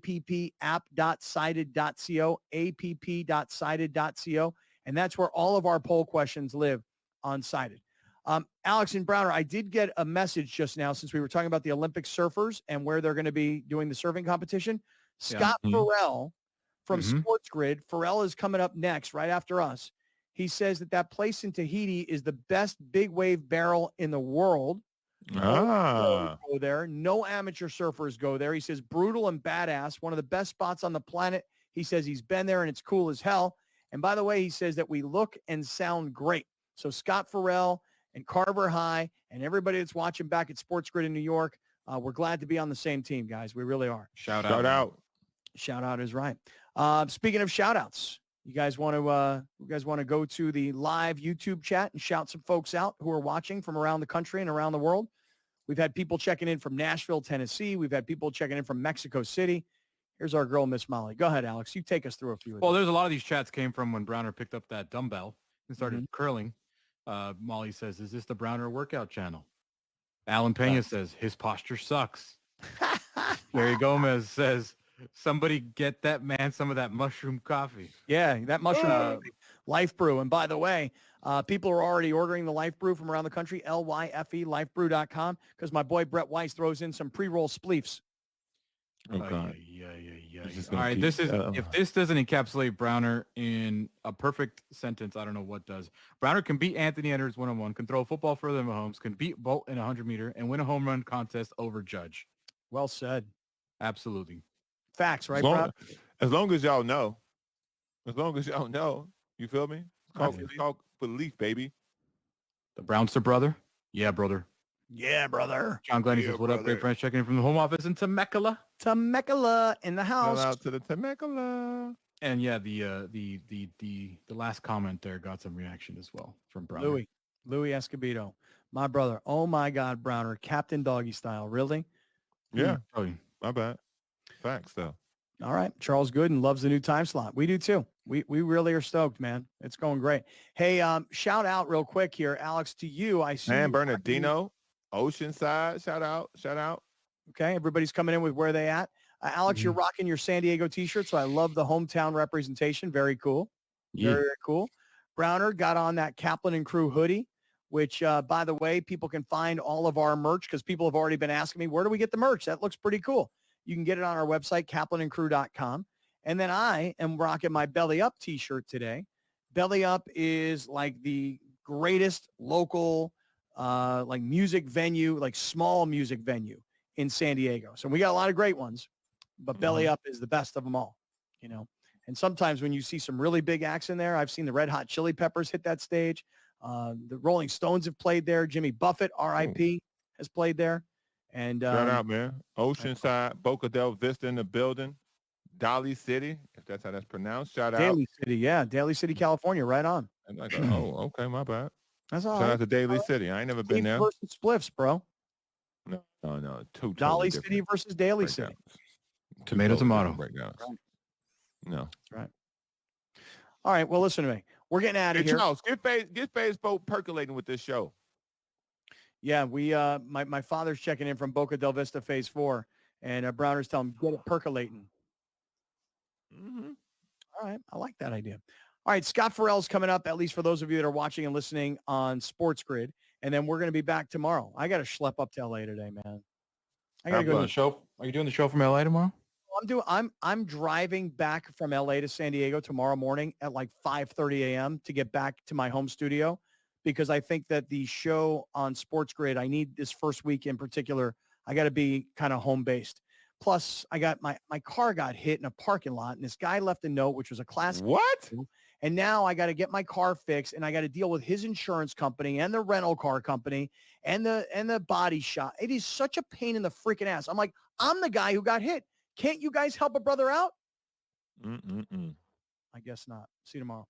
app.sided.co, and that's where all of our poll questions live on Sided. Alex and Browner, I did get a message just now since we were talking about the Olympic surfers and where they're going to be doing the surfing competition. Scott Farrell from SportsGrid. Farrell is coming up next, right after us. He says that place in Tahiti is the best big wave barrel in the world. Go there. No amateur surfers go there. He says brutal and badass. One of the best spots on the planet. He says he's been there and it's cool as hell. And by the way, he says that we look and sound great. So Scott Farrell and Carver High and everybody that's watching back at SportsGrid in New York, we're glad to be on the same team, guys. We really are. Shout out. Shout out is right. Speaking of shout outs, you guys want to go to the live YouTube chat and shout some folks out who are watching from around the country and around the world. We've had people checking in from Nashville, Tennessee. We've had people checking in from Mexico City. Here's our girl, Miss Molly. Go ahead, Alex. You take us through a few of Well, these. there's a lot of these chats came from when Browner picked up that dumbbell and started curling. Molly says, is this the Browner workout channel? Alan Pena says, his posture sucks. Larry Gomez says, somebody get that man some of that mushroom coffee. Yeah, that mushroom coffee. Life Brew. And by the way, people are already ordering the Life Brew from around the country, LYFE, lifebrew.com, because my boy Brett Weiss throws in some pre-roll spleefs. Oh, God. All right, if this doesn't encapsulate Browner in a perfect sentence, I don't know what does. Browner can beat Anthony Edwards one-on-one, can throw a football further than Mahomes, can beat Bolt in a 100-meter, and win a home run contest over Judge. Well said. Absolutely. Facts, right, as long as y'all know. As long as y'all know. You feel me? It's called belief, baby. The Brownster brother? Yeah, brother. Yeah, brother. John Glennie says, what up, great friends? Checking in from the home office in Temecula. Temecula in the house. Shout out to the Temecula. And yeah, the last comment there got some reaction as well from Browner. Louis Escobedo. My brother. Oh my God, Browner. Captain Doggy style. Really? Yeah. Oh, my bad. Facts though. All right. Charles Gooden loves the new time slot. We do too. We really are stoked, man. It's going great. Hey, shout out real quick here, Alex, to you. I see San Bernardino, Oceanside. Shout out. Okay. Everybody's coming in with where they at. Alex, you're rocking your San Diego t-shirt. So I love the hometown representation. Very cool. Very cool. Browner got on that Kaplan and Crew hoodie, which, by the way, people can find all of our merch because people have already been asking me, where do we get the merch? That looks pretty cool. You can get it on our website, kaplanandcrew.com. And then I am rocking my Belly Up t-shirt today. Belly Up is like the greatest local like music venue, like small music venue in San Diego. So we got a lot of great ones, but Belly Up is the best of them all, you know. And sometimes when you see some really big acts in there, I've seen the Red Hot Chili Peppers hit that stage. The Rolling Stones have played there. Jimmy Buffett, R.I.P., has played there. And shout out, man. Oceanside, Boca del Vista in the building. Daly City, if that's how that's pronounced. Shout out. Daly City, yeah. Daly City, California, right on. I'm like, oh, okay, my bad. That's all Shout right. out to Daly City. I ain't never been there. Versus Spliffs, bro. No. Two Daly totally City versus Daly City. Tomato. Breakdowns. No. That's right. All right, well, listen to me. We're getting out of Hey, here. Charles, get Facebook percolating with this show. Yeah, we my father's checking in from Boca del Vista Phase 4, and Browner's telling him, get it percolating. Mm-hmm. All right, I like that idea. All right, Scott Farrell's coming up, at least for those of you that are watching and listening on SportsGrid, and then we're going to be back tomorrow. I got to schlep up to LA today, man. I got to go to the show. Are you doing the show from LA tomorrow? I'm driving back from LA to San Diego tomorrow morning at like 5:30 a.m. to get back to my home studio, because I think that the show on SportsGrid, I need this first week in particular, I got to be kind of home based. Plus, I got my car got hit in a parking lot, and this guy left a note, which was a classic. What? And now I got to get my car fixed, and I got to deal with his insurance company and the rental car company and the body shop. It is such a pain in the freaking ass. I'm like, I'm the guy who got hit. Can't you guys help a brother out? Mm-mm-mm. I guess not. See you tomorrow.